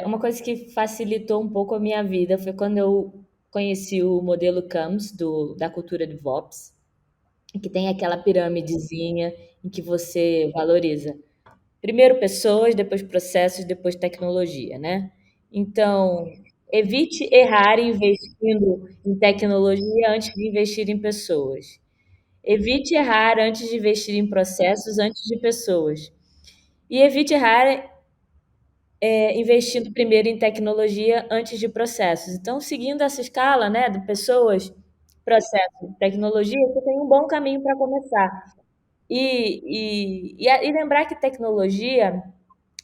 [SPEAKER 4] uma coisa que facilitou um pouco a minha vida foi quando eu conheci o modelo CAMS da cultura de DevOps, que tem aquela pirâmidezinha em que você valoriza primeiro pessoas, depois processos, depois tecnologia, né? Então, evite errar investindo em tecnologia antes de investir em pessoas. Evite errar antes de investir em processos, antes de pessoas. E evite errar investindo primeiro em tecnologia antes de processos. Então, seguindo essa escala, né, de pessoas, processos, tecnologia, você tem um bom caminho para começar. E lembrar que tecnologia,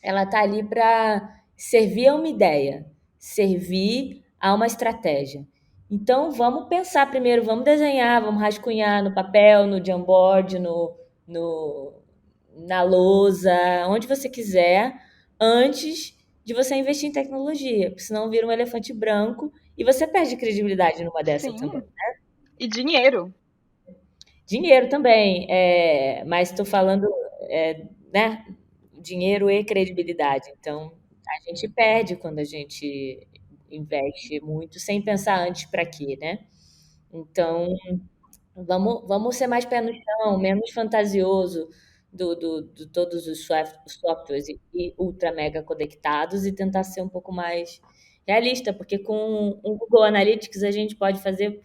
[SPEAKER 4] ela está ali para servir a uma ideia, servir a uma estratégia. Então, vamos pensar primeiro, vamos desenhar, vamos rascunhar no papel, no Jamboard, na lousa, onde você quiser, antes de você investir em tecnologia, porque senão vira um elefante branco e você perde credibilidade numa dessa também. Né?
[SPEAKER 3] E dinheiro.
[SPEAKER 4] Dinheiro também, mas estou falando, né? Dinheiro e credibilidade. Então, a gente perde quando a gente investe muito sem pensar antes para quê, né? Então, vamos ser mais pé no chão, menos fantasioso de todos os softwares e ultra mega conectados e tentar ser um pouco mais realista, porque com o Google Analytics a gente pode fazer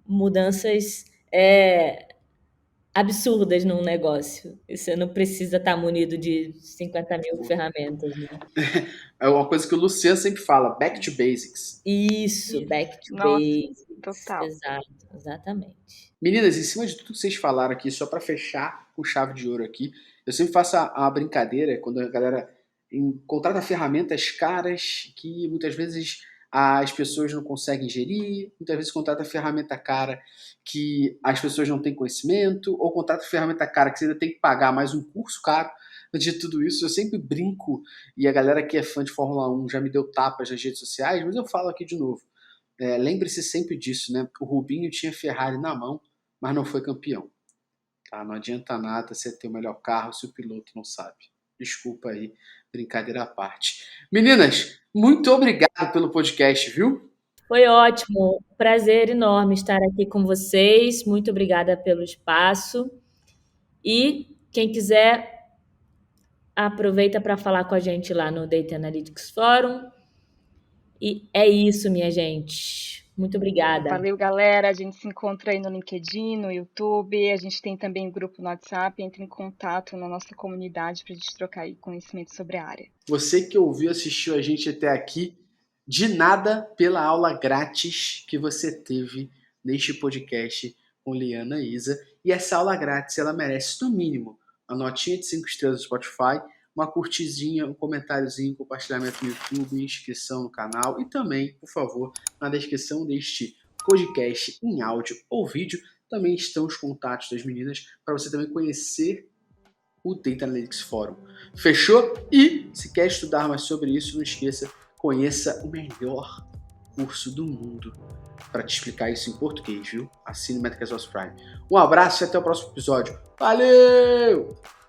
[SPEAKER 4] mudanças absurdas num negócio. Você não precisa estar munido de 50 mil ferramentas, né?
[SPEAKER 1] É uma coisa que o Luciano sempre fala, back to basics.
[SPEAKER 4] Isso, back to
[SPEAKER 3] Nossa,
[SPEAKER 4] basics.
[SPEAKER 3] total.
[SPEAKER 4] Exato, exatamente.
[SPEAKER 1] Meninas, em cima de tudo que vocês falaram aqui, só para fechar com chave de ouro aqui, eu sempre faço a brincadeira quando a galera contrata ferramentas caras que muitas vezes as pessoas não conseguem gerir, muitas vezes contrata ferramenta cara que as pessoas não têm conhecimento, ou contrata ferramenta cara que você ainda tem que pagar mais um curso caro. De tudo isso, eu sempre brinco, e a galera que é fã de Fórmula 1 já me deu tapas nas redes sociais, mas eu falo aqui de novo. Lembre-se sempre disso, né? O Rubinho tinha Ferrari na mão, mas não foi campeão. Tá? Não adianta nada você ter o melhor carro se o piloto não sabe. Desculpa aí, brincadeira à parte. Meninas, muito obrigado pelo podcast, viu?
[SPEAKER 4] Foi ótimo, prazer enorme estar aqui com vocês. Muito obrigada pelo espaço. E quem quiser, aproveita para falar com a gente lá no Data Analytics Forum. E é isso, minha gente. Muito obrigada.
[SPEAKER 3] Valeu, galera. A gente se encontra aí no LinkedIn, no YouTube. A gente tem também um grupo no WhatsApp. Entre em contato na nossa comunidade para a gente trocar aí conhecimento sobre a área.
[SPEAKER 1] Você que ouviu, assistiu a gente até aqui, de nada pela aula grátis que você teve neste podcast com Liana e Isa. E essa aula grátis, ela merece, no mínimo, uma notinha de 5 estrelas no Spotify, uma curtizinha, um comentáriozinho, compartilhamento no YouTube, inscrição no canal e também, por favor, na descrição deste podcast em áudio ou vídeo também estão os contatos das meninas para você também conhecer o Data Analytics Forum. Fechou? E se quer estudar mais sobre isso, não esqueça, conheça o melhor curso do mundo para te explicar isso em português, viu? Assine Métricas Prime. Um abraço e até o próximo episódio. Valeu!